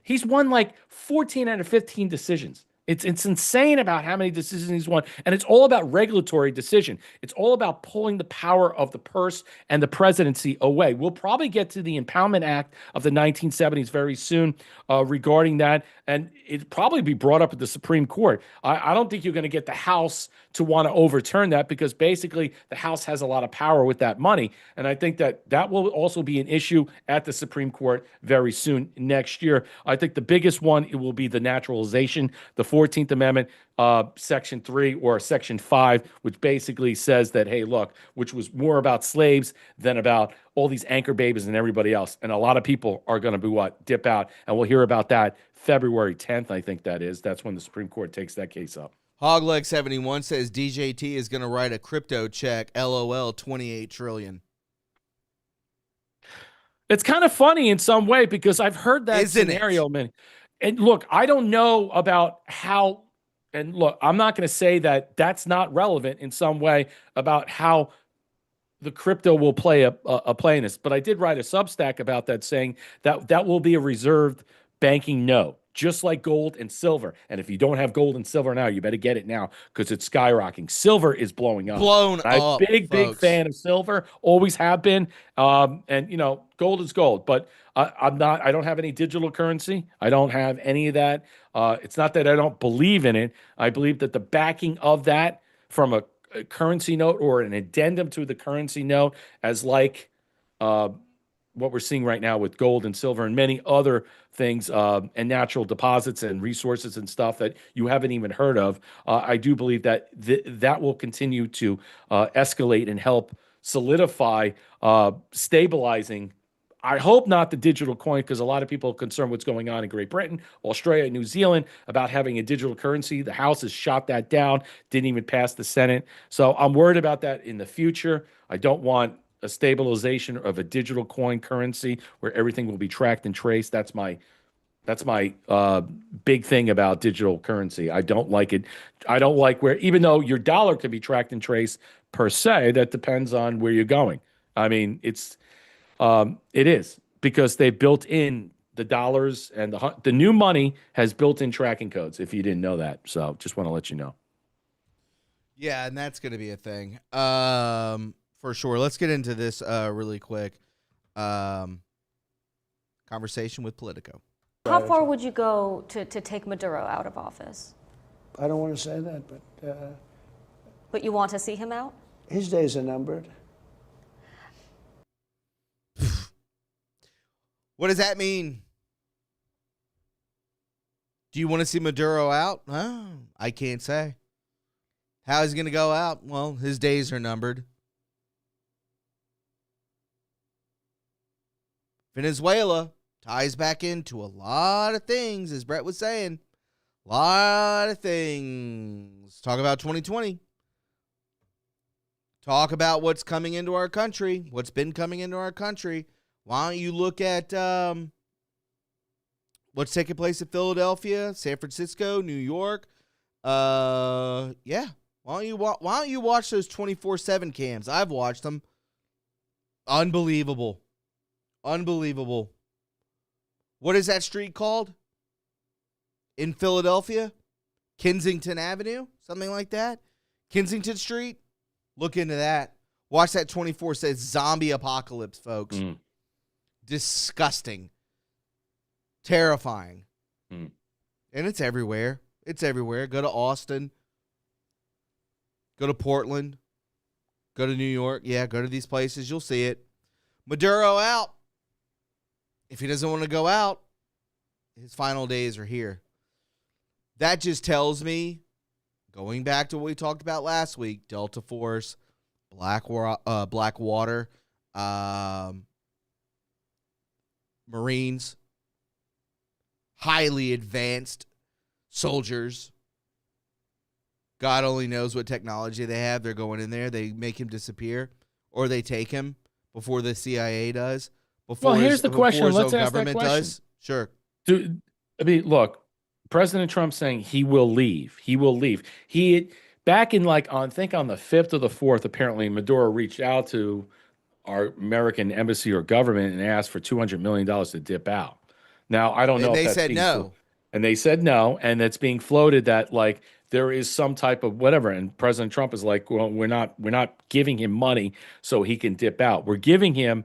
Speaker 2: He's won like 14 out of 15 decisions. It's insane about how many decisions he's won. And it's all about regulatory decision. It's all about pulling the power of the purse and the presidency away. We'll probably get to the Impoundment Act of the 1970s very soon regarding that. And it'd probably be brought up at the Supreme Court. I don't think you're going to get the House to want to overturn that, because basically the House has a lot of power with that money. And I think that will also be an issue at the Supreme Court very soon next year. I think the biggest one, it will be the naturalization, the 14th Amendment, Section 3 or Section 5, which basically says that, hey, look, which was more about slaves than about all these anchor babies and everybody else. And a lot of people are going to be dip out. And we'll hear about that February 10th, I think that is. That's when the Supreme Court takes that case up.
Speaker 1: Hogleg71 says DJT is going to write a crypto check, LOL, $28 trillion.
Speaker 2: It's kind of funny in some way because I've heard that
Speaker 1: Isn't
Speaker 2: scenario,
Speaker 1: it?
Speaker 2: man. And look, I don't know about how, and look, I'm not going to say that that's not relevant in some way about how the crypto will play a play in this. But I did write a Substack about that, saying that that will be a reserved banking note, just like gold and silver. And if you don't have gold and silver now, you better get it now because it's skyrocketing. Silver is blowing up.
Speaker 1: Blown
Speaker 2: I'm a
Speaker 1: up,
Speaker 2: big
Speaker 1: folks.
Speaker 2: fan of silver. Always have been. And you know, gold is gold. But I'm not. I don't have any digital currency. I don't have any of that. It's not that I don't believe in it. I believe that the backing of that from a currency note or an addendum to the currency note, as like uh, what we're seeing right now with gold and silver and many other things, and natural deposits and resources and stuff that you haven't even heard of. I do believe that that will continue to escalate and help solidify, stabilizing. I hope not the digital coin, because a lot of people are concerned what's going on in Great Britain, Australia, New Zealand about having a digital currency. The House has shot that down, didn't even pass the Senate. So I'm worried about that in the future. I don't want a stabilization of a digital coin currency where everything will be tracked and traced. That's my big thing about digital currency. I don't like it. I don't like where, even though your dollar can be tracked and traced per se, that depends on where you're going. I mean, it is because they built in the dollars, and the new money has built-in tracking codes. If you didn't know that, so just want to let you know.
Speaker 1: Yeah, and that's going to be a thing, for sure. Let's get into this really quick. Conversation with Politico.
Speaker 4: How far would you go to take Maduro out of office?
Speaker 3: I don't want to say that,
Speaker 4: But you want to see him out?
Speaker 3: his days are numbered.
Speaker 1: What does that mean? Do you want to see Maduro out? I can't say. How he's going to go out? Well, his days are numbered. Venezuela ties back into a lot of things, as Brett was saying. A lot of things. Talk about 2020. Talk about what's coming into our country, what's been coming into our country. Why don't you look at what's taking place in Philadelphia, San Francisco, New York? Yeah. Why don't you watch those 24/7 cams? I've watched them. Unbelievable. Unbelievable. What is that street called in Philadelphia? Kensington Avenue? Something like that? Kensington Street? Look into that. Watch that 24/7 zombie apocalypse, folks. Disgusting. Terrifying. And it's everywhere. It's everywhere. Go to Austin. Go to Portland. Go to New York. Yeah, go to these places. You'll see it. Maduro out. If he doesn't want to go out, his final days are here. That just tells me, going back to what we talked about last week, Delta Force, Blackwater, Marines, highly advanced soldiers. God only knows what technology they have. They're going in there. They make him disappear, or they take him before the CIA does. Before
Speaker 2: Here's the question. Let's ask that
Speaker 1: government
Speaker 2: question.
Speaker 1: does. Sure.
Speaker 2: I mean, look, President Trump saying he will leave. He will leave. He back in like on the 5th or the 4th, apparently Maduro reached out to our American embassy or government and asked for $200 million to dip out. Now, I don't know
Speaker 1: And
Speaker 2: if
Speaker 1: they said no.
Speaker 2: And they said no, and it's being floated that like there is some type of whatever, and President Trump is like, well, we're not giving him money so he can dip out. We're giving him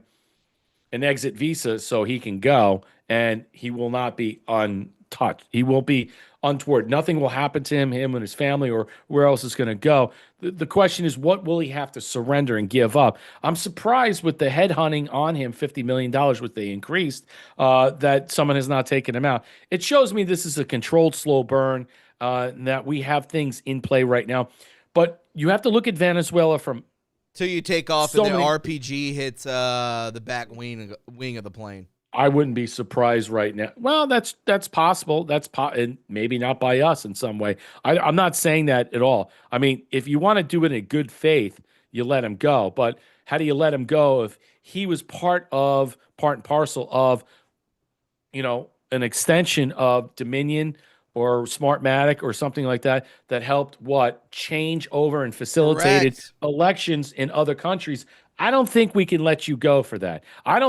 Speaker 2: an exit visa so he can go, and he will not be untouched. He won't be untoward. Nothing will happen to him and his family, or where else is going to go. The question is, what will he have to surrender and give up? I'm surprised with the headhunting on him, $50 million, which they increased, that someone has not taken him out. It shows me this is a controlled, slow burn, that we have things in play right now. But you have to look at Venezuela from
Speaker 1: Till you take off
Speaker 2: so
Speaker 1: and the
Speaker 2: many-
Speaker 1: RPG hits the back wing of the plane.
Speaker 2: I wouldn't be surprised right now. Well, that's possible. And maybe not by us in some way. I'm not saying that at all. I mean, if you want to do it in good faith, you let him go. But how do you let him go if he was part and parcel of, an extension of Dominion or Smartmatic or something like that that helped change over and facilitated
Speaker 1: Correct.
Speaker 2: elections in other countries? I don't think we can let you go for that. I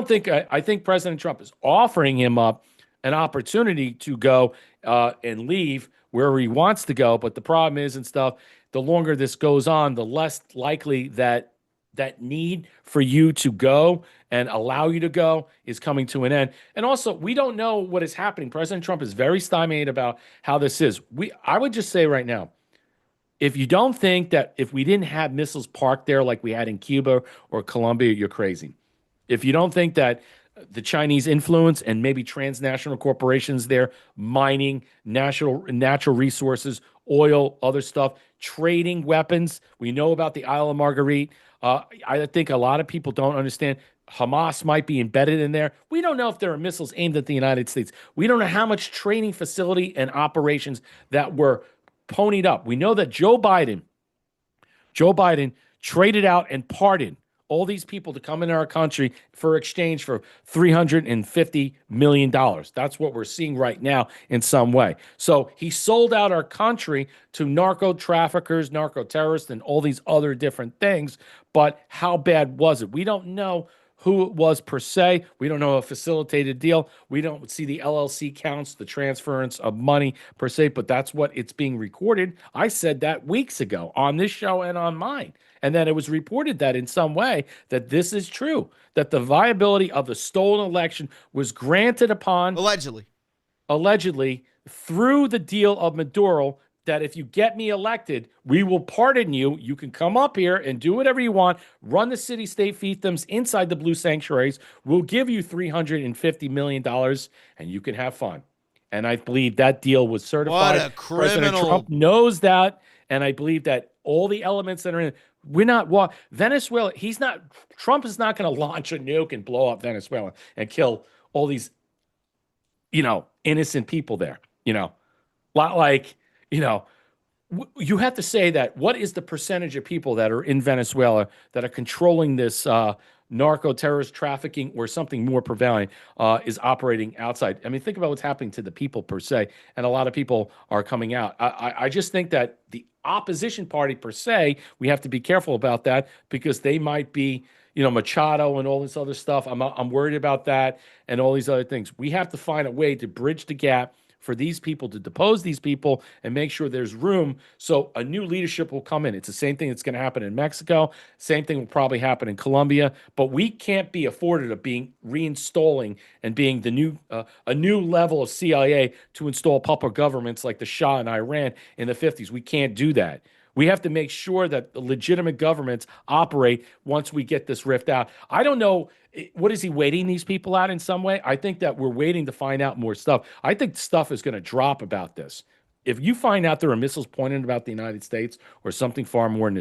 Speaker 2: think President Trump is offering him up an opportunity to go and leave wherever he wants to go. But the problem is, and stuff, the longer this goes on, the less likely that need for you to go and allow you to go is coming to an end. And also, we don't know what is happening. President Trump is very stymied about how this is. I would just say right now, if you don't think that if we didn't have missiles parked there like we had in Cuba or Colombia, you're crazy. If you don't think that the Chinese influence and maybe transnational corporations there mining natural resources, oil, other stuff, trading weapons. We know about the Isle of Marguerite. I think a lot of people don't understand. Hamas might be embedded in there. We don't know if there are missiles aimed at the United States. We don't know how much training facility and operations that were ponied up. We know that Joe Biden traded out and pardoned all these people to come into our country for exchange for $350 million. That's what we're seeing right now in some way. So he sold out our country to narco traffickers, narco terrorists, and all these other different things. But how bad was it? We don't know who it was per se. We don't know a facilitated deal. We don't see the LLC counts, the transference of money per se, but that's what it's being recorded. I said that weeks ago on this show and on mine. And then it was reported that in some way that this is true, that the viability of the stolen election was granted upon allegedly through the deal of Maduro, that if you get me elected, we will pardon you. You can come up here and do whatever you want, run the city-state fiefdoms inside the blue sanctuaries. We'll give you $350 million, and you can have fun. And I believe that deal was certified.
Speaker 1: What a criminal.
Speaker 2: President Trump knows that, and I believe that all the elements that are in it, Venezuela, Trump is not going to launch a nuke and blow up Venezuela and kill all these, innocent people there, you have to say that what is the percentage of people that are in Venezuela that are controlling this narco-terrorist trafficking or something more prevalent is operating outside? I mean, think about what's happening to the people per se, and a lot of people are coming out. I just think that the opposition party per se, we have to be careful about that because they might be, Machado and all this other stuff. I'm worried about that and all these other things. We have to find a way to bridge the gap for these people, to depose these people and make sure there's room so a new leadership will come in. It's the same thing that's going to happen in Mexico. Same thing will probably happen in Colombia. But we can't be afforded of being reinstalling and being the new a new level of CIA to install puppet governments like the Shah in Iran in the 50s. We can't do that. We have to make sure that the legitimate governments operate once we get this rift out. I don't know. What is he waiting these people out in some way? I think that we're waiting to find out more stuff. I think stuff is going to drop about this. If you find out there are missiles pointed about the United States or something far more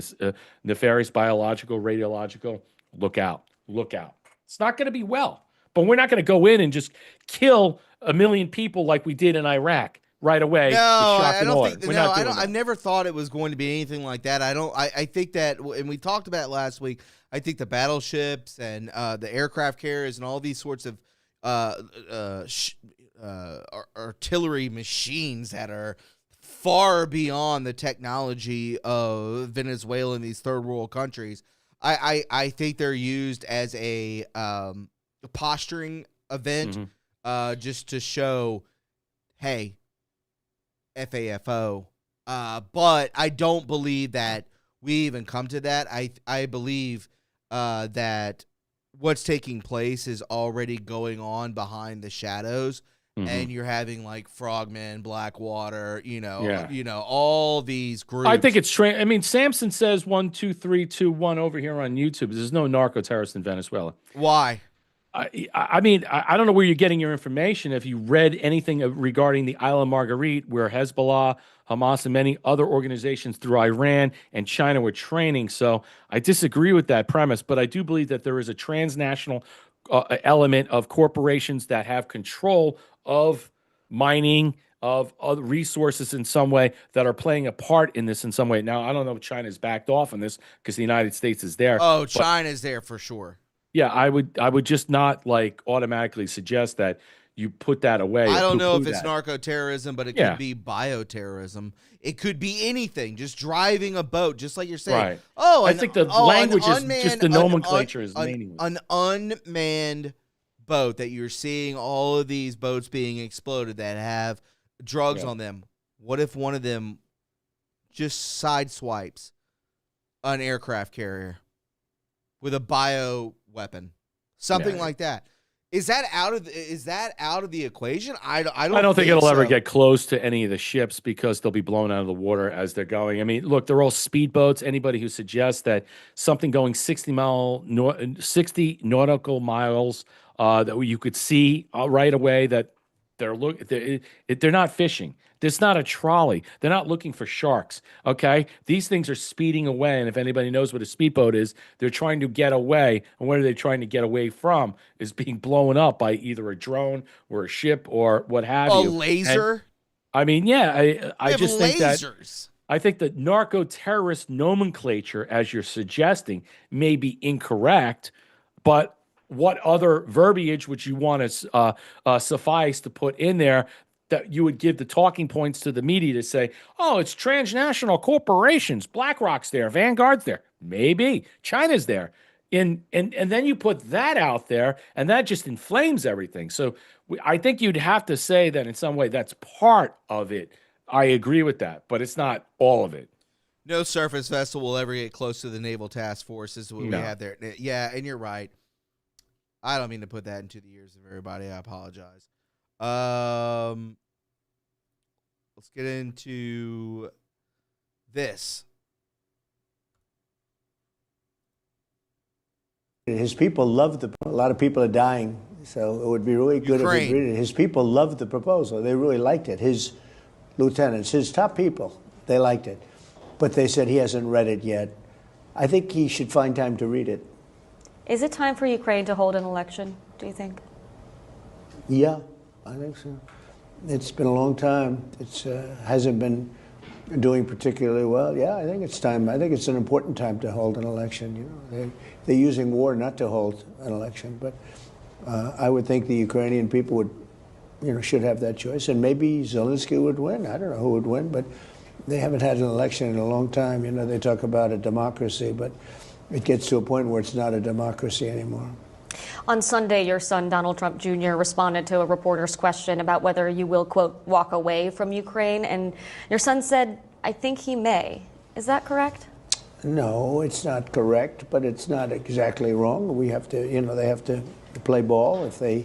Speaker 2: nefarious, biological, radiological, look out. Look out. It's not going to be well. But we're not going to go in and just kill 1 million people like we did in Iraq right away.
Speaker 1: No, I don't think.
Speaker 2: We're
Speaker 1: No,
Speaker 2: not
Speaker 1: I
Speaker 2: doing
Speaker 1: don't.
Speaker 2: that.
Speaker 1: I never thought it was going to be anything like that. I think that, and we talked about it last week. I think the battleships and the aircraft carriers and all these sorts of artillery machines that are far beyond the technology of Venezuela and these third world countries. I think they're used as a posturing event, just to show, hey, FAFO. But I don't believe that we even come to that. I believe that what's taking place is already going on behind the shadows, and you're having like Frogman, Blackwater, all these groups.
Speaker 2: I think it's I mean, Samson says 1, 2, 3, 2, 1 over here on YouTube. There's no narco terrorist in Venezuela.
Speaker 1: Why?
Speaker 2: I mean, I don't know where you're getting your information. If you read anything regarding the Isle of Marguerite, where Hezbollah, Hamas, and many other organizations through Iran and China were training. So I disagree with that premise, but I do believe that there is a transnational element of corporations that have control of mining, of other resources in some way that are playing a part in this in some way. Now, I don't know if China's backed off on this because the United States is there.
Speaker 1: Oh,
Speaker 2: But
Speaker 1: China's there for sure.
Speaker 2: yeah, I would just not like automatically suggest that you put that away
Speaker 1: I
Speaker 2: or
Speaker 1: don't know
Speaker 2: poo-poo
Speaker 1: if it's
Speaker 2: that.
Speaker 1: narco-terrorism, but it
Speaker 2: Yeah.
Speaker 1: could be bioterrorism. It could be anything. Just driving a boat, just like you're saying.
Speaker 2: Right.
Speaker 1: Oh,
Speaker 2: I think the language is just the nomenclature is
Speaker 1: an
Speaker 2: meaningless.
Speaker 1: unmanned boat that you're seeing all of these boats being exploded that have drugs
Speaker 2: Yeah.
Speaker 1: on them. What if one of them just sideswipes an aircraft carrier with a bio weapon? Something
Speaker 2: Yeah.
Speaker 1: like that. Is that out of the equation? I don't
Speaker 2: I don't think it'll ever
Speaker 1: so.
Speaker 2: get close to any of the ships because they'll be blown out of the water as they're going. I mean, look, they're all speedboats. Anybody who suggests that something going 60 nautical miles that you could see right away that they're not fishing. There's not a trolley. They're not looking for sharks. Okay, these things are speeding away, and if anybody knows what a speedboat is, they're trying to get away. And what are they trying to get away from? Is being blown up by either a drone or a ship or what have
Speaker 1: A
Speaker 2: you.
Speaker 1: laser?
Speaker 2: And, I mean, yeah, I
Speaker 1: We have
Speaker 2: just think that
Speaker 1: lasers.
Speaker 2: I think the narco-terrorist nomenclature, as you're suggesting, may be incorrect, but what other verbiage would you want to suffice to put in there that you would give the talking points to the media to say, oh, it's transnational corporations, BlackRock's there, Vanguard's there, maybe China's there. And then you put that out there, and that just inflames everything. So I think you'd have to say that in some way that's part of it. I agree with that, but it's not all of it.
Speaker 1: No surface vessel will ever get close to the naval task force is what we
Speaker 2: No.
Speaker 1: have there. Yeah, and you're right. I don't mean to put that into the ears of everybody. I apologize. Let's get into this.
Speaker 3: His people love a lot of people are dying, so it would be really good if
Speaker 1: Ukraine.
Speaker 3: he'd read it. His people loved the proposal. They really liked it. His lieutenants, his top people, they liked it. But they said he hasn't read it yet. I think he should find time to read it.
Speaker 4: Is it time for Ukraine to hold an election, do you think?
Speaker 3: Yeah, I think so. It's been a long time. It hasn't been doing particularly well. Yeah, I think it's time. I think it's an important time to hold an election. You know, they're using war not to hold an election, but I would think the Ukrainian people would, should have that choice, and maybe Zelensky would win. I don't know who would win, but they haven't had an election in a long time. They talk about a democracy, but it gets to a point where it's not a democracy anymore.
Speaker 4: On Sunday, your son, Donald Trump Jr., responded to a reporter's question about whether you will, quote, walk away from Ukraine. And your son said, I think he may. Is that correct?
Speaker 3: No, it's not correct, but it's not exactly wrong. We have to, they have to play ball if they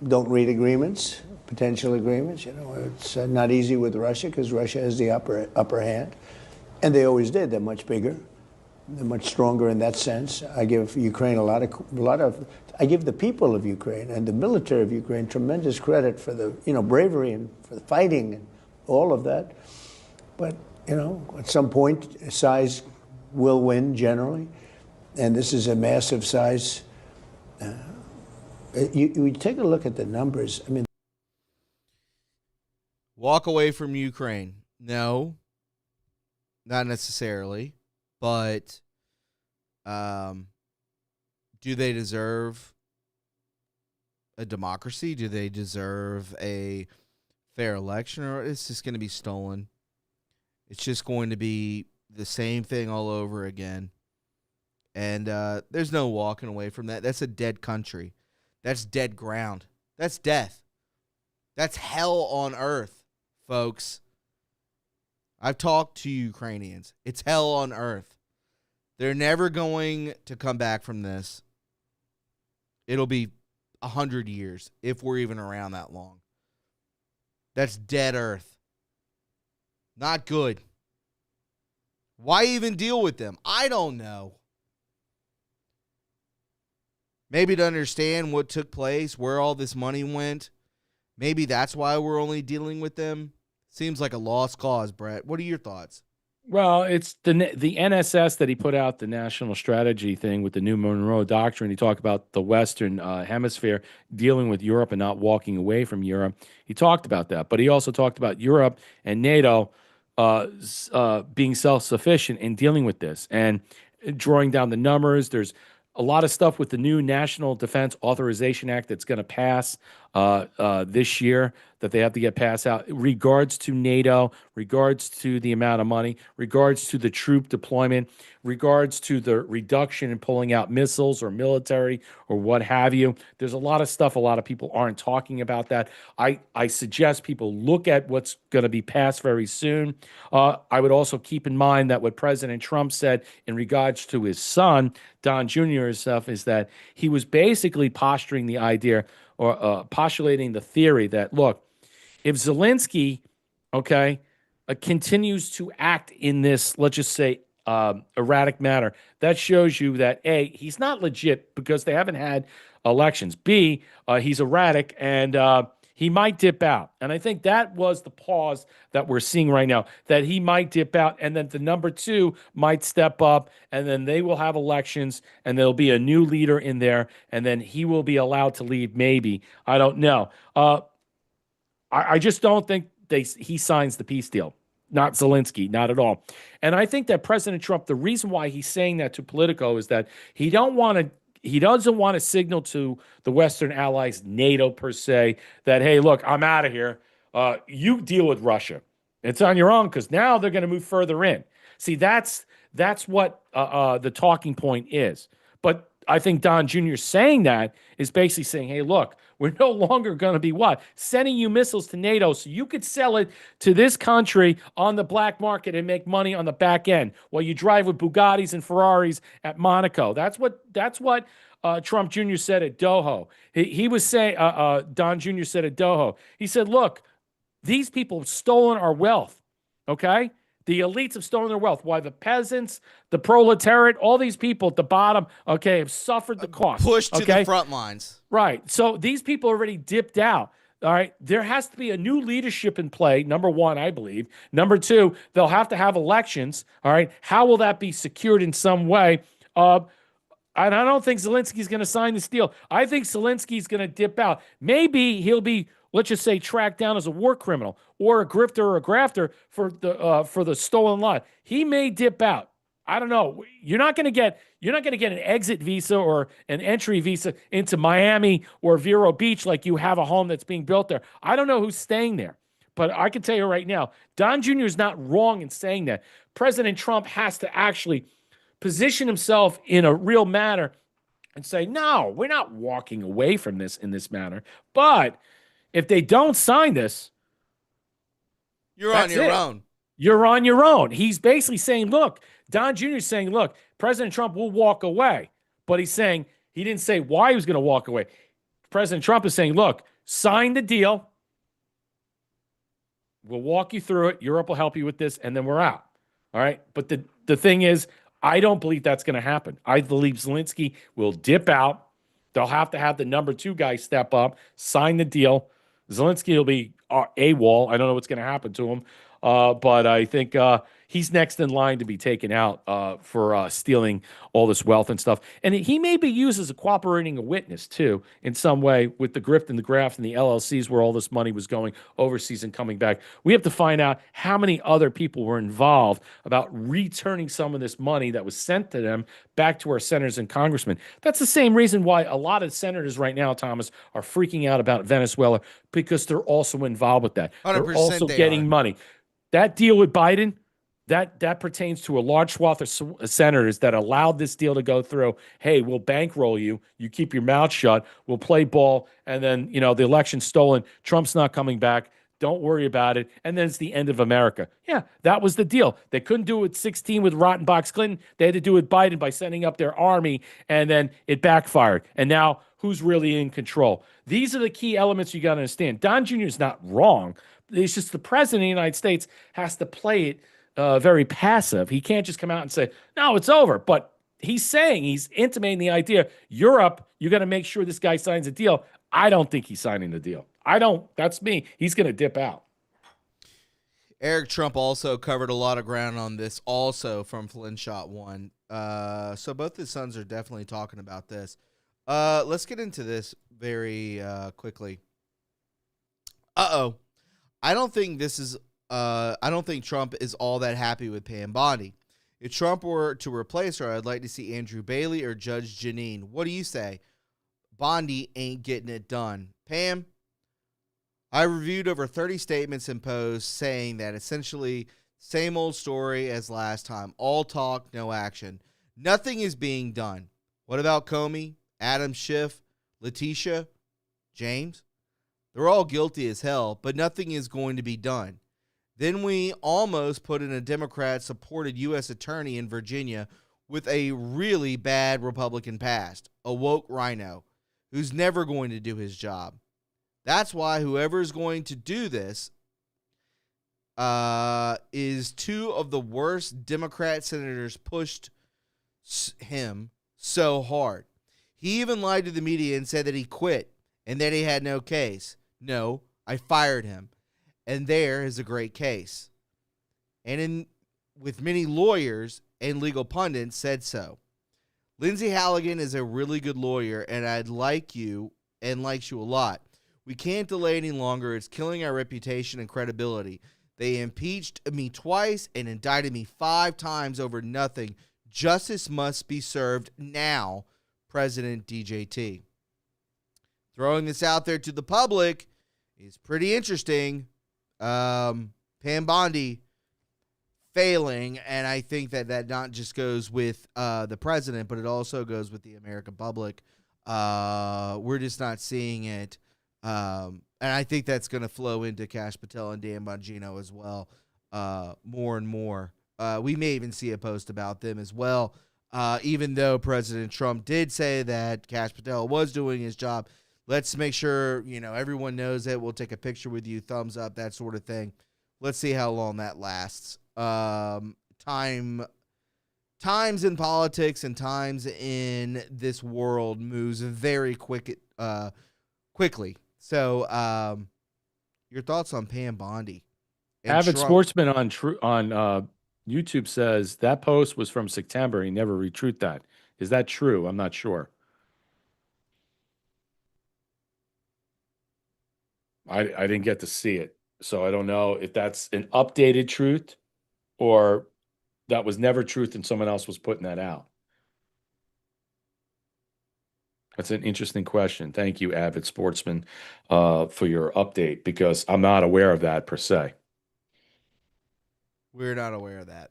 Speaker 3: don't read agreements, potential agreements. It's not easy with Russia because Russia has the upper hand. And they always did. They're much bigger. They're much stronger in that sense. I give Ukraine I give the people of Ukraine and the military of Ukraine tremendous credit for the, bravery and for the fighting and all of that. But, at some point, size will win generally. And this is a massive size. You take a look at the numbers. I mean,
Speaker 1: Walk away from Ukraine. No, not necessarily. But do they deserve a democracy? Do they deserve a fair election? Or it's just going to be stolen? It's just going to be the same thing all over again. And there's no walking away from that. That's a dead country. That's dead ground. That's death. That's hell on earth, folks. I've talked to Ukrainians. It's hell on earth. They're never going to come back from this. It'll be 100 years, if we're even around that long. That's dead earth. Not good. Why even deal with them? I don't know. Maybe to understand what took place, where all this money went. Maybe that's why we're only dealing with them. Seems like a lost cause, Brett. What are your thoughts?
Speaker 2: Well, it's the NSS that he put out, the national strategy thing with the new Monroe Doctrine. He talked about the Western Hemisphere dealing with Europe and not walking away from Europe. He talked about that, but he also talked about Europe and NATO being self-sufficient in dealing with this and drawing down the numbers. There's a lot of stuff with the new National Defense Authorization Act that's going to pass this year that they have to get passed out. Regards to NATO, regards to the amount of money, regards to the troop deployment, regards to the reduction in pulling out missiles or military or what have you. There's a lot of stuff. A lot of people aren't talking about that. I suggest people look at what's going to be passed very soon. I would also keep in mind that what President Trump said in regards to his son, Don Jr. stuff, is that he was basically posturing the idea or postulating the theory that, look, if Zelensky, okay, continues to act in this, let's just say, erratic manner, that shows you that A, he's not legit because they haven't had elections. B, he's erratic and he might dip out. And I think that was the pause that we're seeing right now, that he might dip out and then the number two might step up and then they will have elections and there'll be a new leader in there and then he will be allowed to leave maybe. I don't know. I just don't think he signs the peace deal. Not Zelensky, not at all. And I think that President Trump, the reason why he's saying that to Politico is that he doesn't want to signal to the Western allies, NATO per se, that, hey, look, I'm out of here. You deal with Russia. It's on your own because now they're going to move further in. See, that's what the talking point is. But I think Don Jr. saying that is basically saying, hey, look, we're no longer going to be what? Sending you missiles to NATO so you could sell it to this country on the black market and make money on the back end while you drive with Bugattis and Ferraris at Monaco. That's what Trump Jr. said at Doha. He was saying, Don Jr. said at Doha, he said, look, these people have stolen our wealth, okay? The elites have stolen their wealth. Why the peasants, the proletariat, all these people at the bottom, okay, have suffered the cost.
Speaker 1: Pushed to the front lines.
Speaker 2: Right. So these people already dipped out. All right. There has to be a new leadership in play. Number one, I believe. Number two, they'll have to have elections. All right. How will that be secured in some way? And I don't think Zelensky's going to sign this deal. I think Zelensky's going to dip out. Maybe he'll be, let's just say, tracked down as a war criminal or a grifter or a grafter for the stolen lot. He may dip out. I don't know. You're not going to get an exit visa or an entry visa into Miami or Vero Beach like you have a home that's being built there. I don't know who's staying there, but I can tell you right now, Don Jr. is not wrong in saying that. President Trump has to actually position himself in a real manner and say, no, we're not walking away from this in this manner. But if they don't sign this,
Speaker 1: you're on your own.
Speaker 2: You're on your own. He's basically saying, look, Don Jr. is saying, look, President Trump will walk away. But he's saying, he didn't say why he was going to walk away. President Trump is saying, look, sign the deal. We'll walk you through it. Europe will help you with this, and then we're out. All right? But the thing is, I don't believe that's going to happen. I believe Zelensky will dip out. They'll have to have the number two guy step up, sign the deal. Zelensky will be AWOL. I don't know what's going to happen to him. But I think he's next in line to be taken out for stealing all this wealth and stuff. And he may be used as a cooperating witness, too, in some way with the grift and the graft and the LLCs where all this money was going overseas and coming back. We have to find out how many other people were involved about returning some of this money that was sent to them back to our senators and congressmen. That's the same reason why a lot of senators right now, Thomas, are freaking out about Venezuela, because they're also involved with that. They're also getting money. That deal with Biden, that pertains to a large swath of senators that allowed this deal to go through. Hey, we'll bankroll you. You keep your mouth shut. We'll play ball. And then, the election's stolen. Trump's not coming back. Don't worry about it. And then it's the end of America. Yeah, that was the deal. They couldn't do it with 16 with Rotten Box Clinton. They had to do it with Biden by sending up their army, and then it backfired. And now who's really in control? These are the key elements you got to understand. Don Jr. is not wrong. It's just the president of the United States has to play it very passive. He can't just come out and say, no, it's over. But he's intimating the idea, Europe, you got to make sure this guy signs a deal. I don't think he's signing the deal. That's me. He's going to dip out.
Speaker 1: Eric Trump also covered a lot of ground on this, also from Flintshot One. So both his sons are definitely talking about this. Let's get into this very quickly. I don't think this is. I don't think Trump is all that happy with Pam Bondi. If Trump were to replace her, I'd like to see Andrew Bailey or Judge Janine. What do you say? Bondi ain't getting it done. Pam, I reviewed over 30 statements and posts saying that essentially same old story as last time. All talk, no action. Nothing is being done. What about Comey, Adam Schiff, Letitia, James? They're all guilty as hell, but nothing is going to be done. Then we almost put in a Democrat-supported U.S. attorney in Virginia with a really bad Republican past, a woke rhino, who's never going to do his job. That's why whoever is going to do this is two of the worst Democrat senators pushed him so hard. He even lied to the media and said that he quit and that he had no case. No, I fired him. And there is a great case. And with many lawyers and legal pundits said so. Lindsay Halligan is a really good lawyer, and I'd like you and likes you a lot. We can't delay any longer. It's killing our reputation and credibility. They impeached me twice and indicted me 5 times over nothing. Justice must be served now, President DJT. Throwing this out there to the public is pretty interesting. Pam Bondi failing, and I think that not just goes with the president, but it also goes with the American public. We're just not seeing it, and I think that's going to flow into Kash Patel and Dan Bongino as well, more and more. We may even see a post about them as well, even though President Trump did say that Kash Patel was doing his job. Let's make sure, everyone knows it. We'll take a picture with you, thumbs up, that sort of thing. Let's see how long that lasts. Times in politics and times in this world moves very quickly. So, your thoughts on Pam Bondi?
Speaker 2: Avid Sportsman on YouTube says that post was from September. He never retweeted that. Is that true? I'm not sure. I didn't get to see it, so I don't know if that's an updated truth or that was never truth and someone else was putting that out. That's an interesting question. Thank you, Avid Sportsman, for your update, because I'm not aware of that per se.
Speaker 1: We're not aware of that.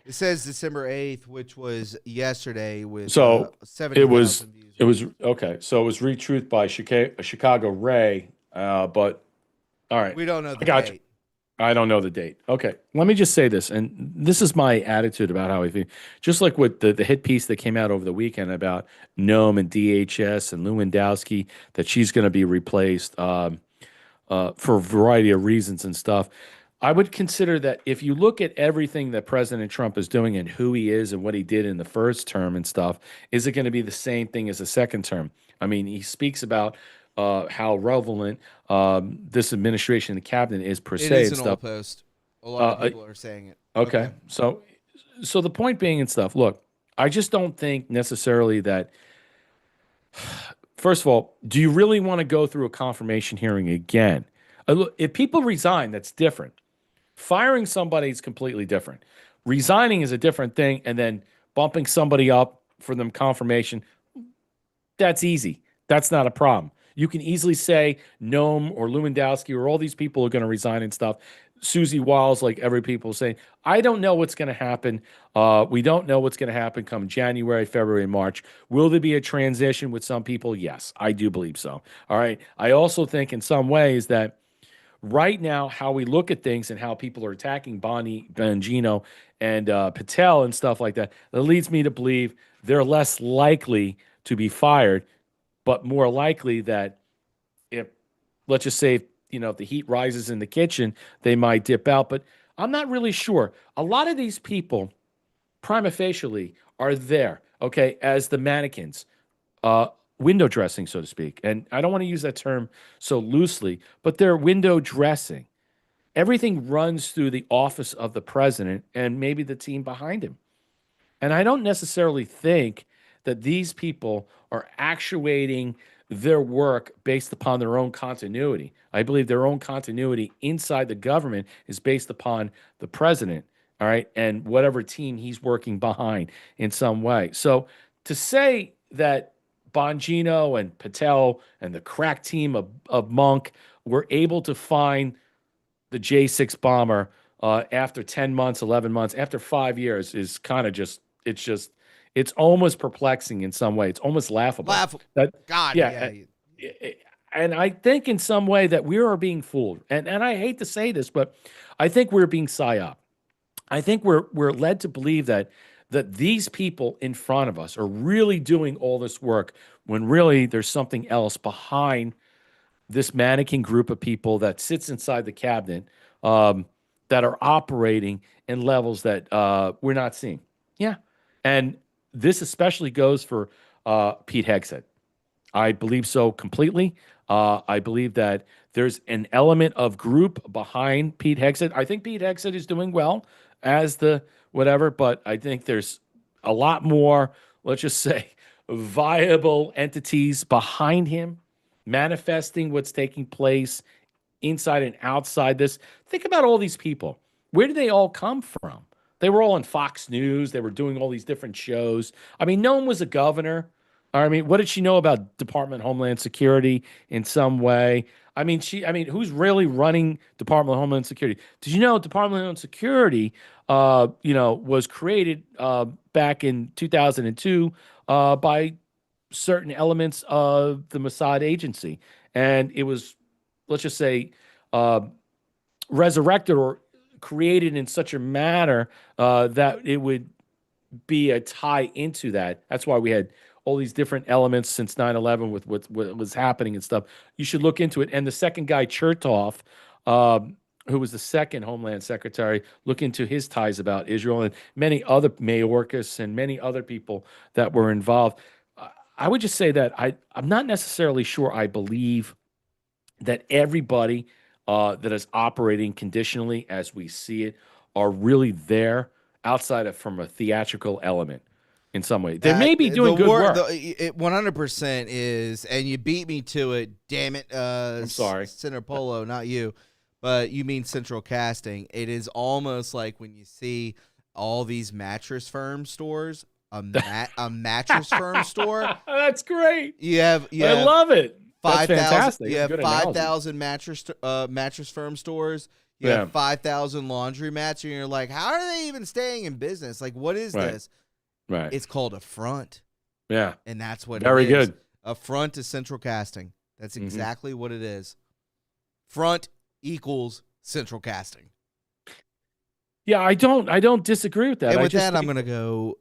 Speaker 1: It says December 8th, which was yesterday, with
Speaker 2: 70,000
Speaker 1: views.
Speaker 2: It was okay. So it was retweeted by Chicago Ray. But all right,
Speaker 1: we don't know the
Speaker 2: date.
Speaker 1: You.
Speaker 2: I don't know the date. Okay, let me just say this, and this is my attitude about how I feel. Just like with the hit piece that came out over the weekend about Noam and DHS and Lewandowski, that she's going to be replaced for a variety of reasons and stuff. I would consider that if you look at everything that President Trump is doing and who he is and what he did in the first term and stuff, is it going to be the same thing as the second term? I mean, he speaks about how relevant this administration and the cabinet is per se.
Speaker 1: It is an old post. A lot of people are saying it.
Speaker 2: Okay. So the point being and stuff, look, I just don't think necessarily that, first of all, do you really want to go through a confirmation hearing again? Look, if people resign, that's different. Firing somebody is completely different. Resigning is a different thing, and then bumping somebody up for them confirmation, that's easy. That's not a problem. You can easily say Noam or Lewandowski or all these people are going to resign and stuff. Susie Wiles, like every people saying, I don't know what's going to happen. We don't know what's going to happen come January, February, March. Will there be a transition with some people? Yes, I do believe so. All right. I also think in some ways that right now, how we look at things and how people are attacking Bondi, Bongino, and Patel and stuff like that, that leads me to believe they're less likely to be fired, but more likely that if, let's just say, if the heat rises in the kitchen, they might dip out. But I'm not really sure. A lot of these people, prima facie, are there, okay, as the mannequins, window dressing, so to speak. And I don't want to use that term so loosely, but they're window dressing. everything runs through the office of the president and maybe the team behind him. And I don't necessarily think that these people are actuating their work based upon their own continuity. I believe their own continuity inside the government is based upon the president, all right, and whatever team he's working behind in some way. So to say that Bongino and Patel and the crack team of Monk were able to find the J6 bomber after 10 months, 11 months, after 5 years is kind of it's almost perplexing in some way. It's almost laughable.
Speaker 1: God,
Speaker 2: yeah. And I think in some way that we are being fooled. And I hate to say this, but I think we're being psyop. I think we're led to believe that these people in front of us are really doing all this work when really there's something else behind this mannequin group of people that sits inside the cabinet that are operating in levels that we're not seeing. Yeah. And this especially goes for Pete Hegseth. I believe so completely. I believe that there's an element of group behind Pete Hegseth. I think Pete Hegseth is doing well as the whatever, but I think there's a lot more, let's just say, viable entities behind him manifesting what's taking place inside and outside this. Think about all these people. Where did they all come from? They were all on Fox News. They were doing all these different shows. I mean, no one was a governor. I mean, what did she know about Department of Homeland Security in some way? I mean, who's really running Department of Homeland Security? Did you know Department of Homeland Security, was created back in 2002 by certain elements of the Mossad agency, and it was, let's just say, resurrected or created in such a manner that it would be a tie into that. That's why we had all these different elements since 9/11 with what was happening and stuff. You should look into it. And the second guy, Chertoff, who was the second Homeland Secretary, look into his ties about Israel and many other Mayorkas and many other people that were involved. I would just say that I'm not necessarily sure I believe that everybody that is operating conditionally as we see it are really there outside of from a theatrical element in some way. They may be doing good work.
Speaker 1: It 100% is, and you beat me to it. Damn it.
Speaker 2: I'm sorry.
Speaker 1: Center Polo, not you. But you mean Central Casting. It is almost like when you see all these mattress firm stores, a mattress firm store.
Speaker 2: That's great.
Speaker 1: I
Speaker 2: love it.
Speaker 1: 5,000. You have 5,000 mattress firm stores. You have 5,000 laundromats, and you're like, how are they even staying in business? Like, what is this?
Speaker 2: Right.
Speaker 1: It's called a front.
Speaker 2: Yeah.
Speaker 1: And that's what
Speaker 2: Very
Speaker 1: it is.
Speaker 2: good.
Speaker 1: A front is Central Casting. That's exactly what it is. Front equals Central Casting.
Speaker 2: Yeah, I don't disagree with that.
Speaker 1: And with that, I'm going to go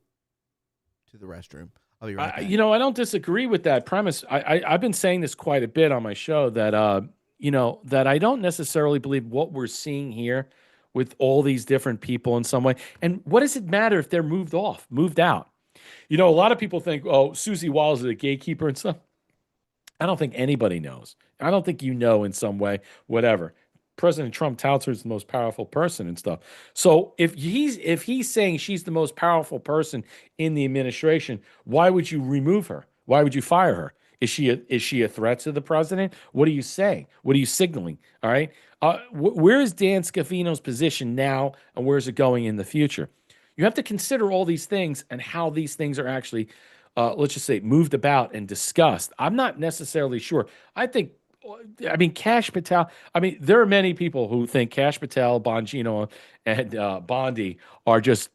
Speaker 1: to the restroom. I'll be right back.
Speaker 2: I don't disagree with that premise. I've been saying this quite a bit on my show that, that I don't necessarily believe what we're seeing here with all these different people in some way. And what does it matter if they're moved out? A lot of people think, oh, Susie Wiles is a gatekeeper and stuff. I don't think anybody knows. I don't think in some way, whatever. President Trump touts her as the most powerful person and stuff. So if he's saying she's the most powerful person in the administration, why would you remove her? Why would you fire her? Is she a threat to the president? What are you saying? What are you signaling? All right. Where is Dan Scavino's position now, and where is it going in the future? You have to consider all these things and how these things are actually, let's just say, moved about and discussed. I'm not necessarily sure. Cash Patel. There are many people who think Cash Patel, Bongino, and Bondi are just,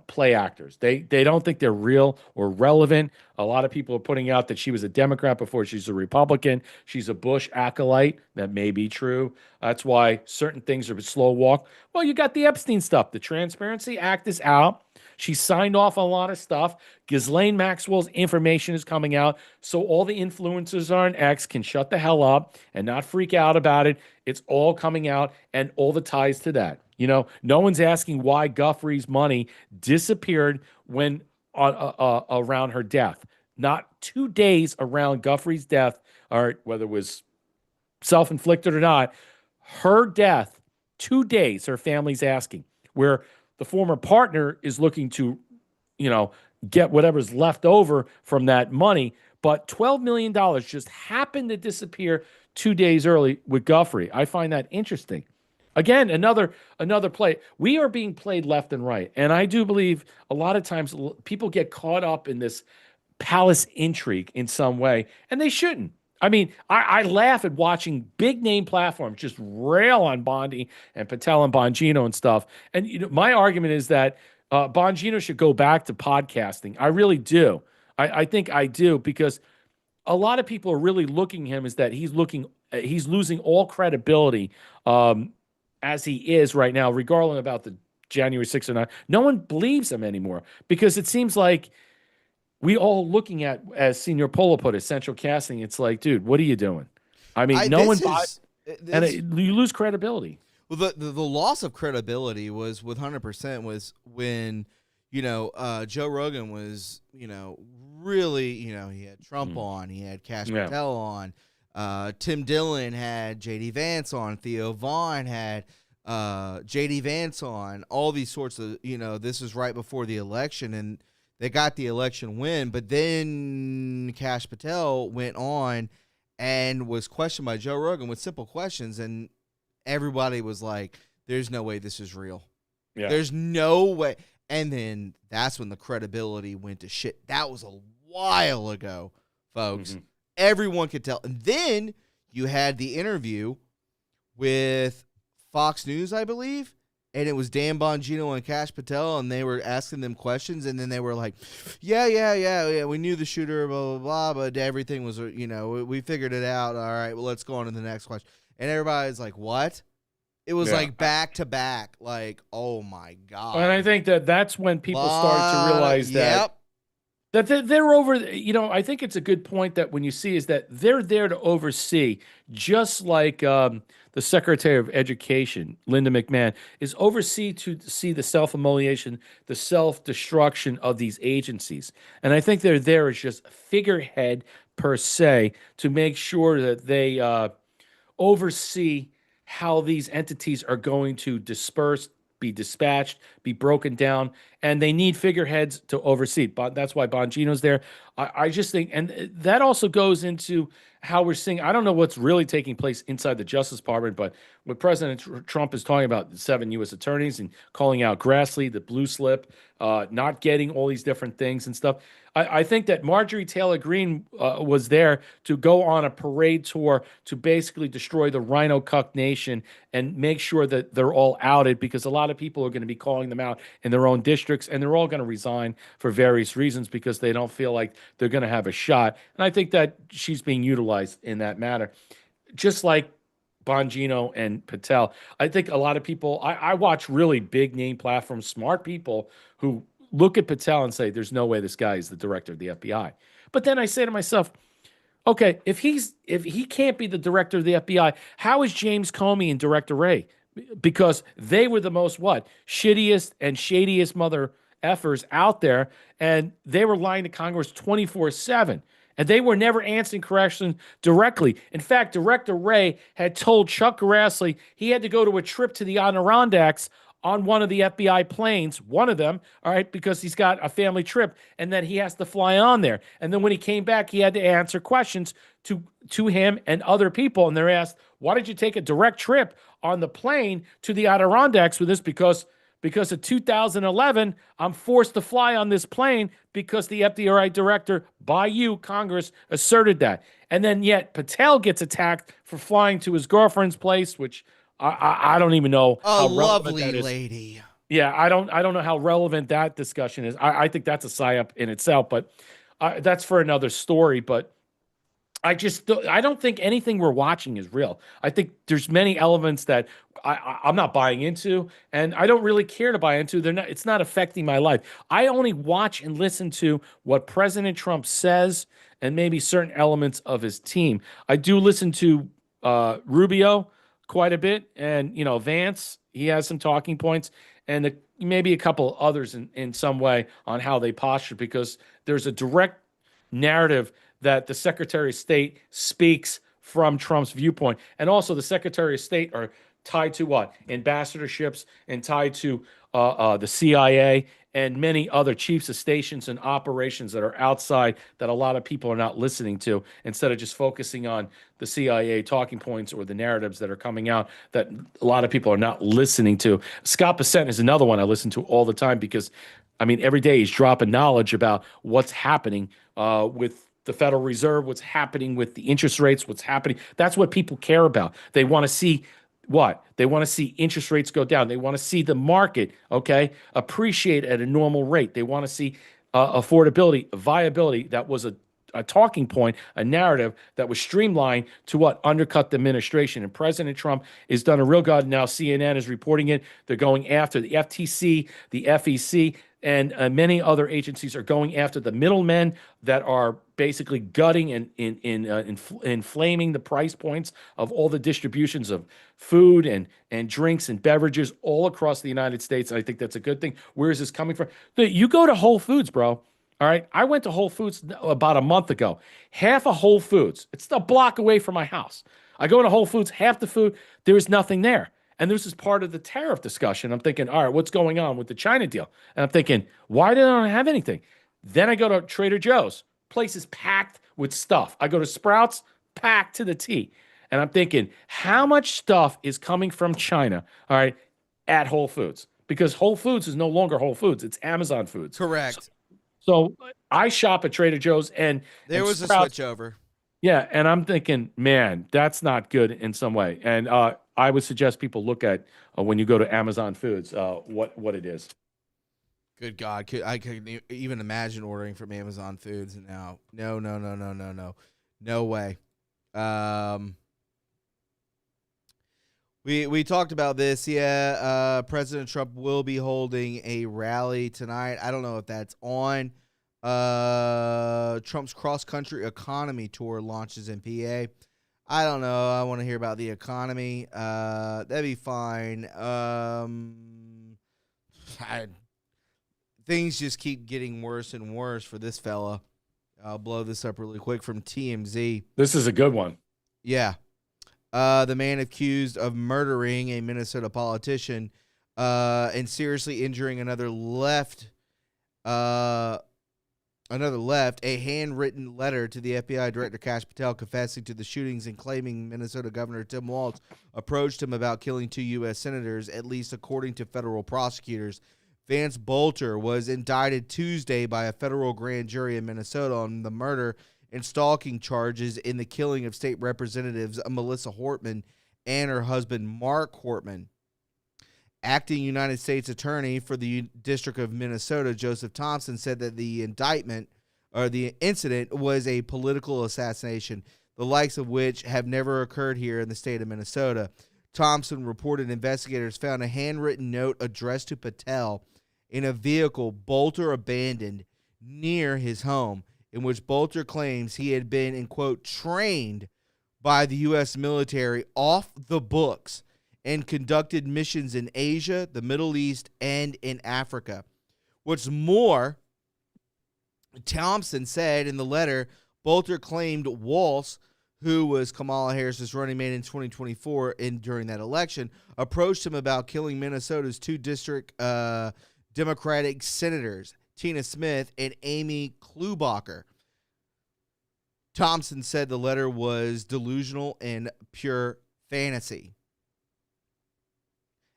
Speaker 2: play actors. They don't think they're real or relevant. A lot of people are putting out that she was a Democrat before she's a Republican. She's a Bush acolyte. That may be true. That's why certain things are a slow walk. Well, you got the Epstein stuff. The Transparency Act is out. She signed off on a lot of stuff. Ghislaine Maxwell's information is coming out. So all the influencers on X can shut the hell up and not freak out about it. It's all coming out and all the ties to that. No one's asking why Guthrie's money disappeared when around her death. Not 2 days around Guthrie's death, or whether it was self-inflicted or not, her death 2 days, her family's asking, where the former partner is looking to, get whatever's left over from that money. But $12 million just happened to disappear 2 days early with Guthrie. I find that interesting. Again, another play. We are being played left and right. And I do believe a lot of times people get caught up in this palace intrigue in some way, and they shouldn't. I mean, I laugh at watching big name platforms just rail on Bondi and Patel and Bongino and stuff. And my argument is that Bongino should go back to podcasting. I really do. I think I do, because a lot of people are really looking at him as that he's losing all credibility as he is right now, regardless about the January 6th or not. No one believes him anymore, because it seems like we all looking at, as Senior Polo put it, central casting. It's like, dude, what are you doing? I mean, no one buys, and you lose credibility.
Speaker 1: Well, the loss of credibility was with 100% was when, Joe Rogan was, really, he had Trump on, he had Cash Patel on, Tim Dillon had J.D. Vance on, Theo Vaughn had J.D. Vance on, all these sorts of, this was right before the election, and they got the election win, but then Cash Patel went on and was questioned by Joe Rogan with simple questions, and everybody was like, there's no way this is real. Yeah. There's no way. And then that's when the credibility went to shit. That was a while ago, folks. Mm-hmm. Everyone could tell. And then you had the interview with Fox News, I believe, and it was Dan Bongino and Cash Patel, and they were asking them questions, and then they were like, yeah, we knew the shooter, blah, blah, blah, but everything was, we figured it out. All right, well, let's go on to the next question. And everybody's like, what? It was like back to back, like, oh, my God.
Speaker 2: And I think that's when people started to realize that they're over, I think it's a good point that when you see is that they're there to oversee, just like the Secretary of Education, Linda McMahon, is oversee to see the self-immolation, the self-destruction of these agencies. And I think they're there as just figurehead per se to make sure that they oversee how these entities are going to disperse, be dispatched, be broken down, and they need figureheads to oversee. But that's why Bongino's there. I just think, and that also goes into how we're seeing, I don't know what's really taking place inside the Justice Department, but when President Trump is talking about 7 U.S. attorneys and calling out Grassley, the blue slip, not getting all these different things and stuff, I think that Marjorie Taylor Greene was there to go on a parade tour to basically destroy the Rhino Cuck Nation and make sure that they're all outed, because a lot of people are going to be calling them out in their own districts, and they're all going to resign for various reasons because they don't feel like they're going to have a shot. And I think that she's being utilized in that matter, just like Bongino and Patel. I think a lot of people, I watch really big name platforms, smart people who look at Patel and say, there's no way this guy is the director of the FBI. But then I say to myself, okay, if he can't be the director of the FBI, how is James Comey and Director Wray? Because they were the most shittiest and shadiest mother effers out there, and they were lying to Congress 24/7. And they were never answering questions directly. In fact, Director Wray had told Chuck Grassley he had to go to a trip to the Adirondacks on one of the FBI planes, one of them, all right, because he's got a family trip, and then he has to fly on there. And then when he came back, he had to answer questions to him and other people. And they're asked, why did you take a direct trip on the plane to the Adirondacks with this? Because of 2011, I'm forced to fly on this plane because the FBI director, by you, Congress, asserted that. And then yet Patel gets attacked for flying to his girlfriend's place, which I don't even know how relevant that is.
Speaker 1: Lady.
Speaker 2: Yeah, I don't know how relevant that discussion is. I think that's a psyop in itself, but that's for another story. But I don't think anything we're watching is real. I think there's many elements that I'm not buying into, and I don't really care to buy into. It's not affecting my life. I only watch and listen to what President Trump says and maybe certain elements of his team. I do listen to Rubio quite a bit, and Vance, he has some talking points, and maybe a couple others in some way on how they posture, because there's a direct narrative that the Secretary of State speaks from Trump's viewpoint. And also the Secretary of State are tied to what? Ambassadorships and tied to the CIA and many other chiefs of stations and operations that are outside that a lot of people are not listening to, instead of just focusing on the CIA talking points or the narratives that are coming out that a lot of people are not listening to. Scott Bessent is another one I listen to all the time because, I mean, every day he's dropping knowledge about what's happening with the Federal Reserve, what's happening with the interest rates, what's happening. That's what people care about. They want to see what? They want to see interest rates go down. They want to see the market, okay, appreciate at a normal rate. They want to see affordability, viability. That was a talking point, a narrative that was streamlined to what? Undercut the administration. And President Trump has done a real good. Now CNN is reporting it. They're going after the FTC, the FEC, and many other agencies are going after the middlemen that are basically gutting and inflaming the price points of all the distributions of food and drinks and beverages all across the United States. And I think that's a good thing. Where is this coming from? You go to Whole Foods, bro. All right. I went to Whole Foods about a month ago. Half of Whole Foods, it's a block away from my house. I go to Whole Foods, half the food, there's nothing there. And this is part of the tariff discussion. I'm thinking, all right, what's going on with the China deal? And I'm thinking, why do they not have anything? Then I go to Trader Joe's. Place is packed with stuff. I go to Sprouts, packed to the T. And I'm thinking, how much stuff is coming from China, all right, at Whole Foods? Because Whole Foods is no longer Whole Foods. It's Amazon Foods.
Speaker 1: Correct.
Speaker 2: So I shop at Trader Joe's and
Speaker 1: there was
Speaker 2: Sprouts,
Speaker 1: a switch over.
Speaker 2: Yeah, and I'm thinking, man, that's not good in some way. And I would suggest people look at when you go to Amazon Foods, what it is.
Speaker 1: Good God, I could even imagine ordering from Amazon Foods now. No way. We talked about this. Yeah, President Trump will be holding a rally tonight. I don't know if that's on. Trump's cross-country economy tour launches in PA. I don't know. I want to hear about the economy. That'd be fine. Things just keep getting worse and worse for this fella. I'll blow this up really quick from TMZ.
Speaker 2: This is a good one.
Speaker 1: Yeah. The man accused of murdering a Minnesota politician and seriously injuring another left, a handwritten letter to the FBI Director Kash Patel confessing to the shootings and claiming Minnesota Governor Tim Walz approached him about killing 2 U.S. senators, at least according to federal prosecutors. Vance Bolter was indicted Tuesday by a federal grand jury in Minnesota on the murder and stalking charges in the killing of state representatives Melissa Hortman and her husband Mark Hortman. Acting United States Attorney for the District of Minnesota, Joseph Thompson, said that the incident was a political assassination, the likes of which have never occurred here in the state of Minnesota. Thompson reported investigators found a handwritten note addressed to Patel in a vehicle Bolter abandoned near his home, in which Bolter claims he had been, in quote, trained by the U.S. military off the books and conducted missions in Asia, the Middle East, and in Africa. What's more, Thompson said in the letter, Bolter claimed Walz, who was Kamala Harris's running mate in 2024 during that election, approached him about killing Minnesota's 2 district Democratic senators, Tina Smith and Amy Klobuchar. Thompson said the letter was delusional and pure fantasy.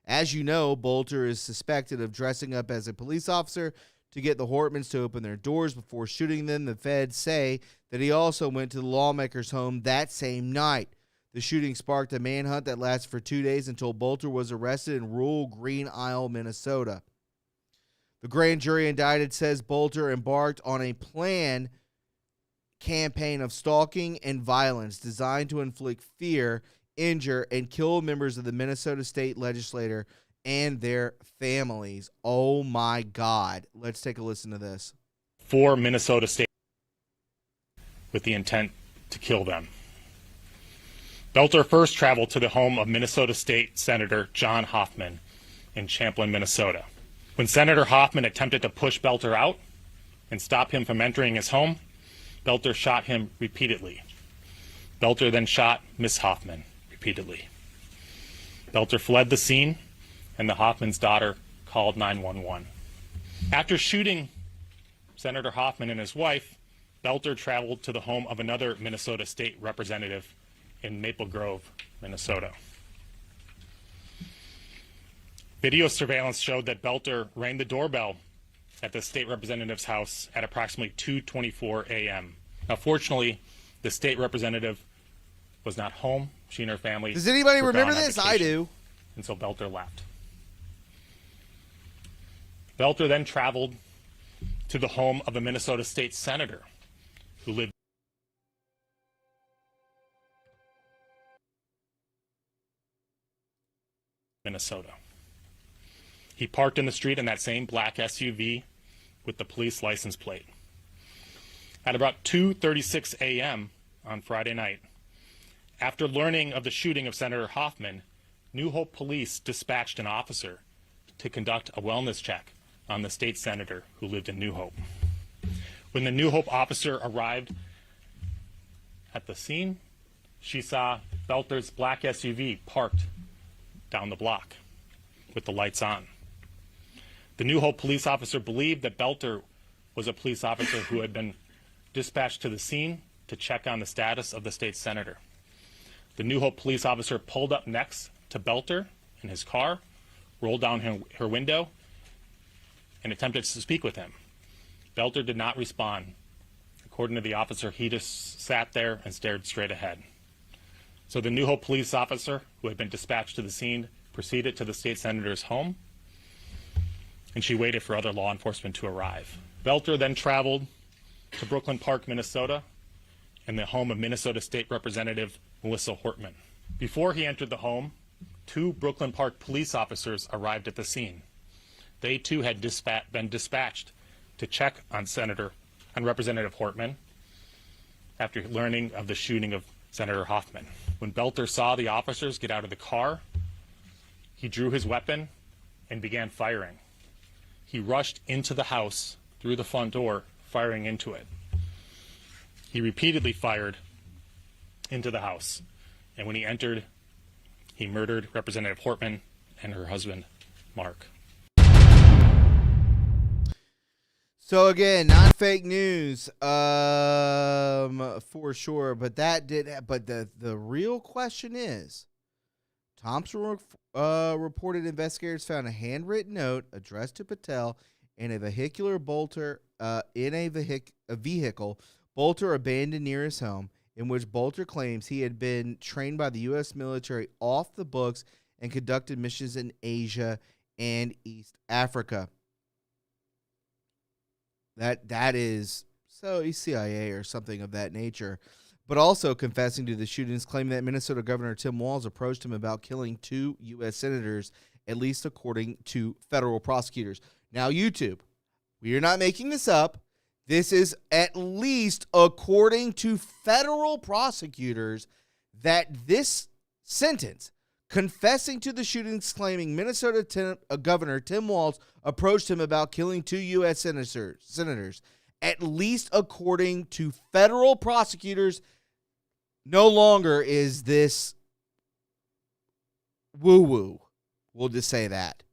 Speaker 1: As you know, Bolter is suspected of dressing up as a police officer to get the Hortmans to open their doors before shooting them. The feds say that he also went to the lawmaker's home that same night. The shooting sparked a manhunt that lasted for 2 days until Bolter was arrested in rural Green Isle, Minnesota. The grand jury indicted says Bolter embarked on a planned campaign of stalking and violence designed to inflict fear, injure, and kill members of the Minnesota State Legislature and their families. Oh my God. Let's take a listen to this.
Speaker 5: For Minnesota State with the intent to kill them. Bolter first traveled to the home of Minnesota State Senator John Hoffman in Champlin, Minnesota. When Senator Hoffman attempted to push Bolter out and stop him from entering his home, Bolter shot him repeatedly. Bolter then shot Miss Hoffman repeatedly. Belter fled the scene, and the Hoffman's daughter called 911. After shooting Senator Hoffman and his wife, Belter traveled to the home of another Minnesota state representative in Maple Grove, Minnesota. Video surveillance showed that Belter rang the doorbell at the state representative's house at approximately 2:24 a.m. Now, fortunately, the state representative was not home. She and her family.
Speaker 1: Does anybody
Speaker 5: were
Speaker 1: remember
Speaker 5: gone on
Speaker 1: this? I
Speaker 5: vacation,
Speaker 1: do.
Speaker 5: and so Belter left. Belter then traveled to the home of a Minnesota state senator who lived in Minnesota. He parked in the street in that same black SUV with the police license plate. At about 2:36 a.m. on Friday night, after learning of the shooting of Senator Hoffman, New Hope police dispatched an officer to conduct a wellness check on the state senator who lived in New Hope. When the New Hope officer arrived at the scene, she saw Belter's black SUV parked down the block with the lights on. The New Hope police officer believed that Belter was a police officer who had been dispatched to the scene to check on the status of the state senator. The New Hope police officer pulled up next to Belter in his car, rolled down her window, and attempted to speak with him. Belter did not respond. According to the officer, he just sat there and stared straight ahead. So the New Hope police officer, who had been dispatched to the scene, proceeded to the state senator's home, and she waited for other law enforcement to arrive. Belter then traveled to Brooklyn Park, Minnesota, in the home of Minnesota State Representative Melissa Hortman. Before he entered the home, 2 Brooklyn Park police officers arrived at the scene. They too had been dispatched to check on Representative Hortman after learning of the shooting of Senator Hoffman. When Belter saw the officers get out of the car, he drew his weapon and began firing. He rushed into the house through the front door, firing into it. He repeatedly fired into the house, and when he entered, he murdered Representative Hortman and her husband, Mark.
Speaker 1: So again, not fake news, for sure. But the real question is, Thompson reported investigators found a handwritten note addressed to Patel in a vehicle Bolter abandoned near his home, in which Bolter claims he had been trained by the U.S. military off the books and conducted missions in Asia and East Africa. That is so CIA or something of that nature, but also confessing to the shootings, claiming that Minnesota Governor Tim Walz approached him about killing 2 U.S. senators, at least according to federal prosecutors. Now, YouTube, we are not making this up. This is at least according to federal prosecutors that this sentence, confessing to the shootings, claiming Minnesota Governor Tim Walz approached him about killing 2 U.S. senators, at least according to federal prosecutors, no longer is this woo-woo. We'll just say that.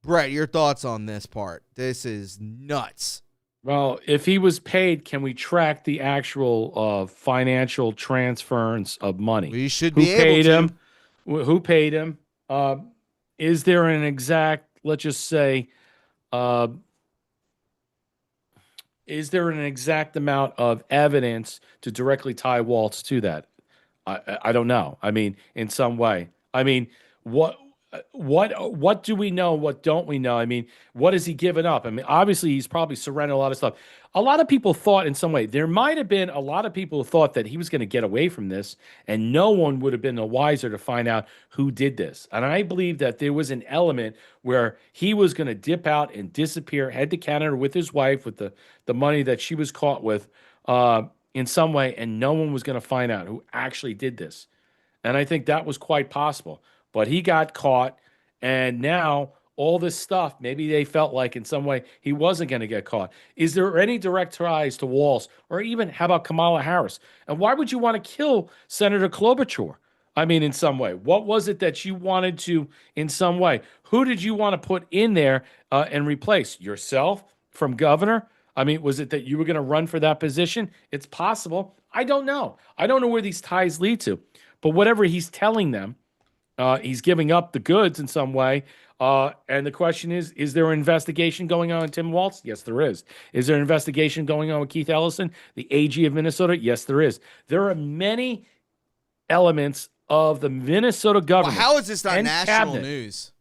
Speaker 1: Brett, your thoughts on this part? This is nuts.
Speaker 2: Well, if he was paid, can we track the actual financial transference of money?
Speaker 1: We should be able to.
Speaker 2: Who paid him? Is there an exact, let's just say, is there an exact amount of evidence to directly tie Waltz to that? I don't know. I mean, in some way. I mean, what do we know? What don't we know? I mean, what has he given up? I mean, obviously, he's probably surrendered a lot of stuff. A lot of people thought in some way, there might have been a lot of people who thought that he was going to get away from this, and no one would have been the wiser to find out who did this. And I believe that there was an element where he was going to dip out and disappear, head to Canada with his wife, with the money that she was caught with in some way, and no one was going to find out who actually did this. And I think that was quite possible. But he got caught, and now all this stuff, maybe they felt like in some way he wasn't going to get caught. Is there any direct ties to Walz, or even how about Kamala Harris? And why would you want to kill Senator Klobuchar? I mean, in some way, what was it that you wanted to, in some way, who did you want to put in there and replace yourself from governor? I mean, was it that you were going to run for that position? It's possible. I don't know. I don't know where these ties lead to, but whatever he's telling them, he's giving up the goods in some way. And the question is there an investigation going on with Tim Walz? Yes, there is. Is there an investigation going on with Keith Ellison, the AG of Minnesota? Yes, there is. There are many elements of the Minnesota government.
Speaker 1: Well, how is this not
Speaker 2: and
Speaker 1: national
Speaker 2: cabinet.
Speaker 1: news?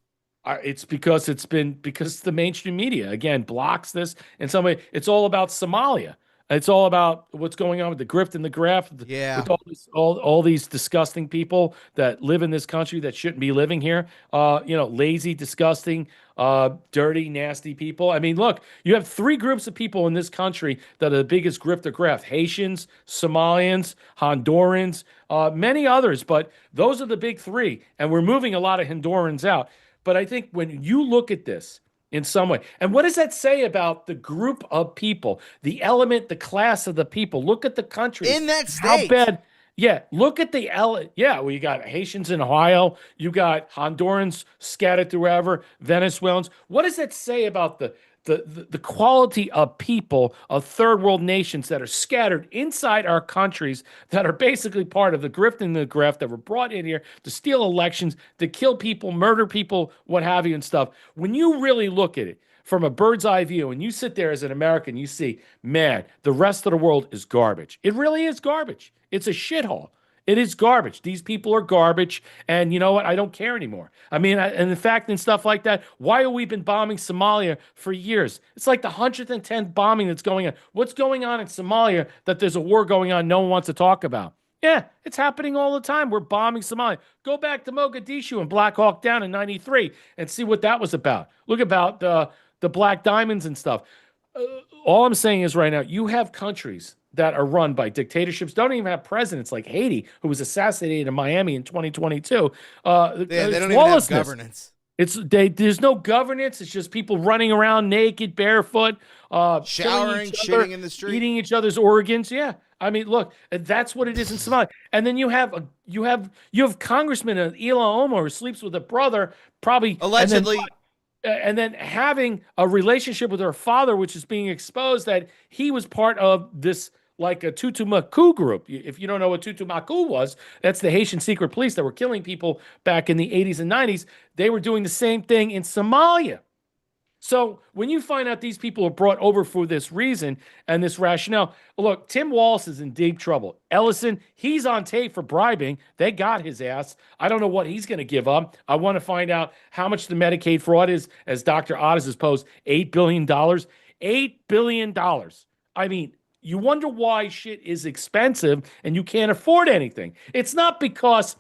Speaker 2: It's because the mainstream media again blocks this in some way. It's all about Somalia. It's all about what's going on with the grift and the graft.
Speaker 1: Yeah.
Speaker 2: With all these disgusting people that live in this country that shouldn't be living here. Lazy, disgusting, dirty, nasty people. I mean, look, you have three groups of people in this country that are the biggest grift or graft: Haitians, Somalians, Hondurans, many others. But those are the big three, and we're moving a lot of Hondurans out. But I think when you look at this in some way, and what does that say about the group of people, the element, the class of the people? Look at the country.
Speaker 1: In that state.
Speaker 2: How bad. Yeah, look at well, you got Haitians in Ohio. You got Hondurans scattered throughout, Venezuelans. What does that say about the quality of people of third world nations that are scattered inside our countries that are basically part of the grift and the graft that were brought in here to steal elections, to kill people, murder people, what have you and stuff? When you really look at it from a bird's eye view and you sit there as an American, you see, man, the rest of the world is garbage. It really is garbage. It's a shithole. It is garbage. These people are garbage. And you know what? I don't care anymore. I mean, and in fact, and stuff like that, why have we been bombing Somalia for years? It's like the 110th bombing that's going on. What's going on in Somalia that there's a war going on no one wants to talk about? Yeah, it's happening all the time. We're bombing Somalia. Go back to Mogadishu and Black Hawk Down in 93 and see what that was about. Look about the Black Diamonds and stuff. All I'm saying is right now, you have countries that are run by dictatorships, don't even have presidents like Haiti, who was assassinated in Miami in 2022.
Speaker 1: They don't even have governance.
Speaker 2: There's no governance. It's just people running around naked, barefoot,
Speaker 1: showering, shitting in the street,
Speaker 2: eating each other's organs. Yeah, I mean, look, that's what it is in Somalia. And then you have Congressman Ila Omar who sleeps with a brother, probably
Speaker 1: allegedly.
Speaker 2: And then having a relationship with her father, which is being exposed that he was part of this, like a Tutumacu group. If you don't know what Tutumacu was, that's the Haitian secret police that were killing people back in the 80s and 90s. They were doing the same thing in Somalia. So when you find out these people are brought over for this reason and this rationale, look, Tim Walz is in deep trouble. Ellison, he's on tape for bribing. They got his ass. I don't know what he's going to give up. I want to find out how much the Medicaid fraud is, as Dr. Otis has posed, $8 billion. $8 billion. I mean, you wonder why shit is expensive and you can't afford anything. It's not because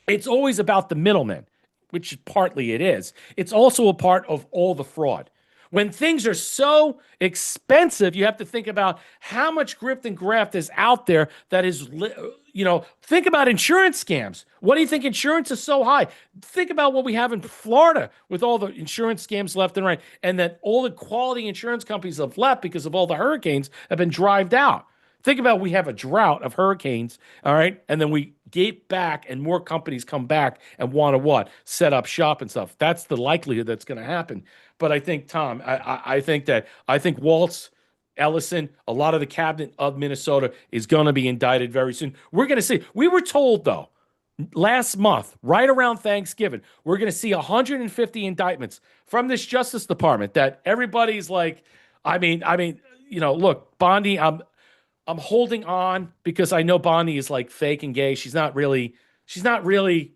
Speaker 2: it's always about the middlemen, which partly it is. It's also a part of all the fraud. When things are so expensive, you have to think about how much grift and graft is out there that is, think about insurance scams. What do you think insurance is so high? Think about what we have in Florida with all the insurance scams left and right, and that all the quality insurance companies have left because of all the hurricanes have been drived out. Think about we have a drought of hurricanes, all right? And then we get back and more companies come back and want to what? Set up shop and stuff. That's the likelihood that's going to happen. But I think, Tom, I think Walz, Ellison, a lot of the cabinet of Minnesota is going to be indicted very soon. We're going to see. We were told, though, last month, right around Thanksgiving, we're going to see 150 indictments from this Justice Department that everybody's like, look, Bondi, I'm holding on because I know Bondi is like fake and gay. She's not really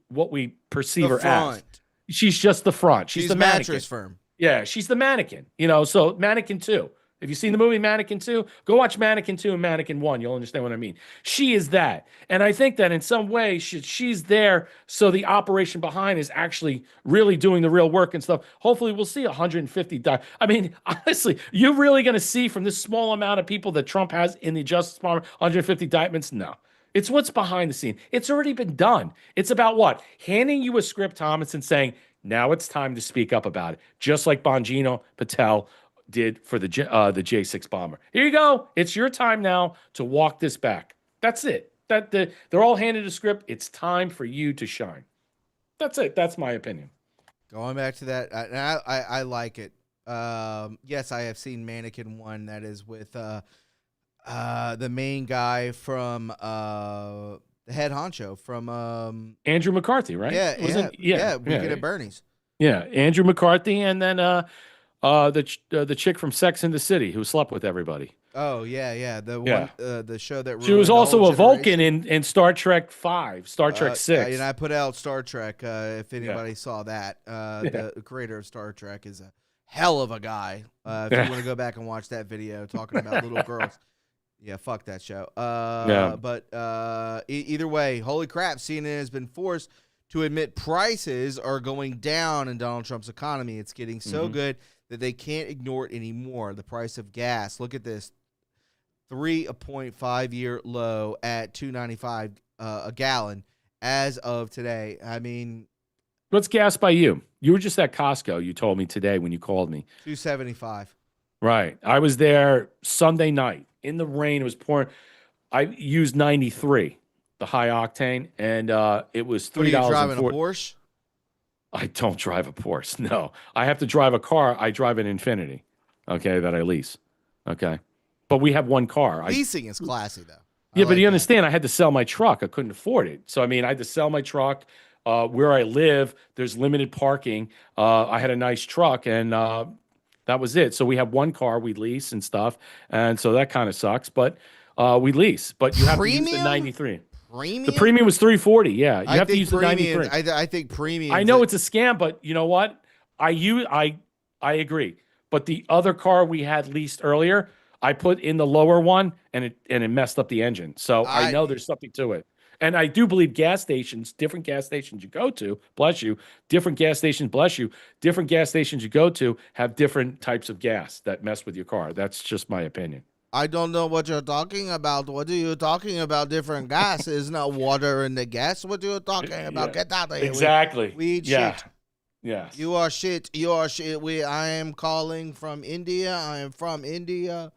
Speaker 2: what we perceive her as. She's just the front. She's the
Speaker 1: mattress firm.
Speaker 2: Yeah, she's the mannequin. So Mannequin 2. If you've seen the movie Mannequin 2, go watch Mannequin 2 and Mannequin 1. You'll understand what I mean. She is that. And I think that in some way she's there so the operation behind is actually really doing the real work and stuff. Hopefully we'll see 150. I mean, honestly, you're really going to see from this small amount of people that Trump has in the Justice Department 150 indictments? No. It's what's behind the scene. It's already been done. It's about what? Handing you a script, Thomas, and saying, now it's time to speak up about it. Just like Bongino Patel did for the J6 bomber. Here you go. It's your time now to walk this back. That's it. they're all handed a script. It's time for you to shine. That's it. That's my opinion.
Speaker 1: Going back to that, and I like it. Yes, I have seen Mannequin 1 that is with the main guy from the head honcho from
Speaker 2: Andrew McCarthy, right?
Speaker 1: Yeah, Weekend at Bernie's.
Speaker 2: Yeah, Andrew McCarthy, and then the chick from Sex and the City who slept with everybody.
Speaker 1: Oh yeah. The show that
Speaker 2: she was
Speaker 1: ruined the
Speaker 2: also
Speaker 1: whole
Speaker 2: a Vulcan
Speaker 1: generation.
Speaker 2: in Star Trek 5, Star Trek 6.
Speaker 1: And I put out Star Trek. If anybody saw that, the creator of Star Trek is a hell of a guy. If you want to go back and watch that video talking about little girls, yeah, fuck that show. But either way, holy crap, CNN has been forced to admit prices are going down in Donald Trump's economy. It's getting so good that they can't ignore it anymore. The price of gas, look at this. 3.5-year low at $2.95 a gallon as of today. I mean,
Speaker 2: what's gas by you? You were just at Costco. You told me today when you called me.
Speaker 1: $2.75.
Speaker 2: Right. I was there Sunday night in the rain. It was pouring. I used 93, the high octane, and it was $3.
Speaker 1: Are you driving a Porsche?
Speaker 2: I don't drive a Porsche. No, I have to drive a car. I drive an Infinity. Okay, that I lease. Okay. But we have one car.
Speaker 1: Leasing is classy, though.
Speaker 2: Yeah, but you understand, I had to sell my truck. I couldn't afford it. So, I mean, I had to sell my truck. Where I live, there's limited parking. I had a nice truck, and that was it. So we have one car we lease and stuff. And so that kind of sucks. But we lease. But you have to use the 93.
Speaker 1: Premium?
Speaker 2: The premium was $340. Yeah, you have to use the 93.
Speaker 1: I think premium.
Speaker 2: I know it's a scam, but you know what? I agree. But the other car we had leased earlier, I put in the lower one, and it messed up the engine. So I know there's something to it. And I do believe gas stations, different gas stations you go to, bless you, different gas stations, bless you, different gas stations you go to have different types of gas that mess with your car. That's just my opinion.
Speaker 1: I don't know what you're talking about. What are you talking about? Different gas is not water in the gas. What are you talking about?
Speaker 2: Yeah.
Speaker 1: Get out of here.
Speaker 2: Exactly.
Speaker 1: We eat
Speaker 2: shit.
Speaker 1: Yeah. You are shit. You are shit. I am calling from India. I am from India.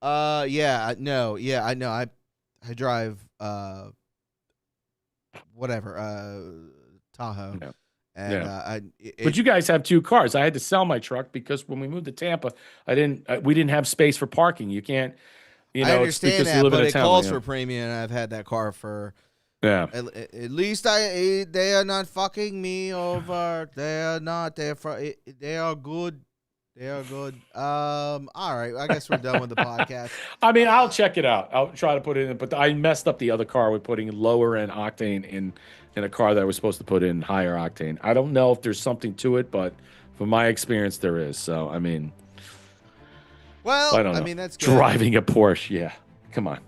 Speaker 1: I know. I drive Tahoe.
Speaker 2: Yeah.
Speaker 1: And
Speaker 2: but you guys have two cars. I had to sell my truck because when we moved to Tampa, we didn't have space for parking. You can't,
Speaker 1: I understand that, but it calls for premium, and I've had that car for at least they are not fucking me over. They are not. They are good. They are good. All right. I guess we're done with the podcast.
Speaker 2: I mean, I'll check it out. I'll try to put it in, but I messed up the other car with putting lower end octane in a car that I was supposed to put in higher octane. I don't know if there's something to it, but from my experience, there is. So, I mean,
Speaker 1: well,
Speaker 2: I don't know.
Speaker 1: I mean, that's good.
Speaker 2: Driving a Porsche. Yeah. Come on.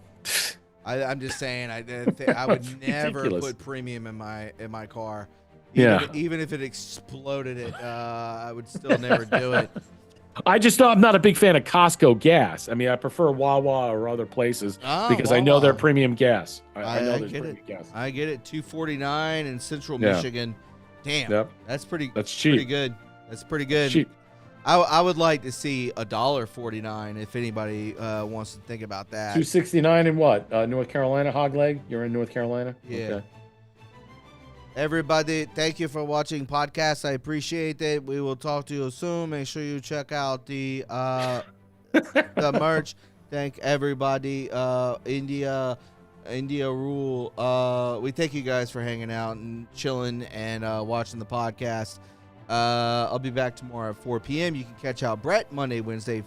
Speaker 1: I'm just saying, I would never put premium in my car. Even if it exploded it, I would still never do it.
Speaker 2: I'm not a big fan of Costco gas. I mean, I prefer Wawa or other places because Wawa. I know they're premium gas. I know there's premium gas.
Speaker 1: I get it. $2.49 in Central Michigan. Damn, that's cheap. Pretty good. That's pretty good.
Speaker 2: Cheap.
Speaker 1: I would like to see $1.49 if anybody wants to think about that.
Speaker 2: $2.69 in what? North Carolina, hog leg? You're in North Carolina?
Speaker 1: Yeah.
Speaker 2: Okay.
Speaker 1: Everybody, thank you for watching podcast. I appreciate it. We will talk to you soon. Make sure you check out the merch. Thank everybody. India rule. We thank you guys for hanging out and chilling and watching the podcast. I'll be back tomorrow at 4 p.m. You can catch out Brett Monday, Wednesday,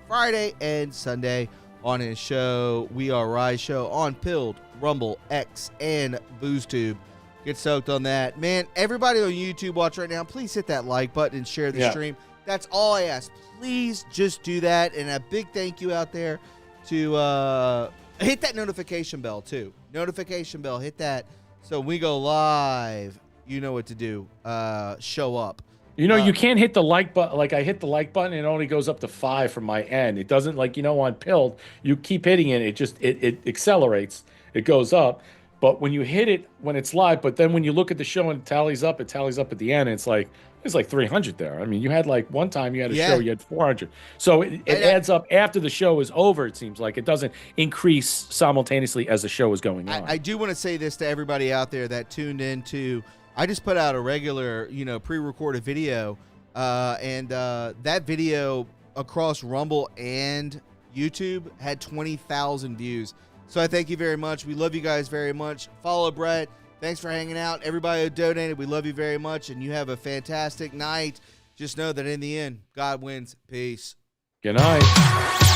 Speaker 1: Friday, and Sunday on his show, We Are Rise Show on Pilled, Rumble, X, and BoozTube. Get soaked on that. Man, everybody on YouTube watch right now, please hit that like button and share the stream. That's all I ask. Please just do that. And a big thank you out there to hit that notification bell, too. Notification bell, hit that. So when we go live, you know what to do. Show up.
Speaker 2: You know, you can't hit the like button. Like, I hit the like button, and it only goes up to 5 from my end. It doesn't, like, on Pilled, you keep hitting it. It just, it accelerates. It goes up. But when you hit it when it's live, but then when you look at the show and it tallies up at the end, it's like, There's like 300 there. I mean, you had like one time you had a
Speaker 1: Yeah.
Speaker 2: show, you had 400. So it adds up after the show is over, it seems like. It doesn't increase simultaneously as the show is going on.
Speaker 1: I do want to say this to everybody out there that tuned in to, I just put out a regular, pre-recorded video, and that video across Rumble and YouTube had 20,000 views. So I thank you very much. We love you guys very much. Follow Brett. Thanks for hanging out. Everybody who donated, we love you very much, and you have a fantastic night. Just know that in the end, God wins. Peace.
Speaker 2: Good night.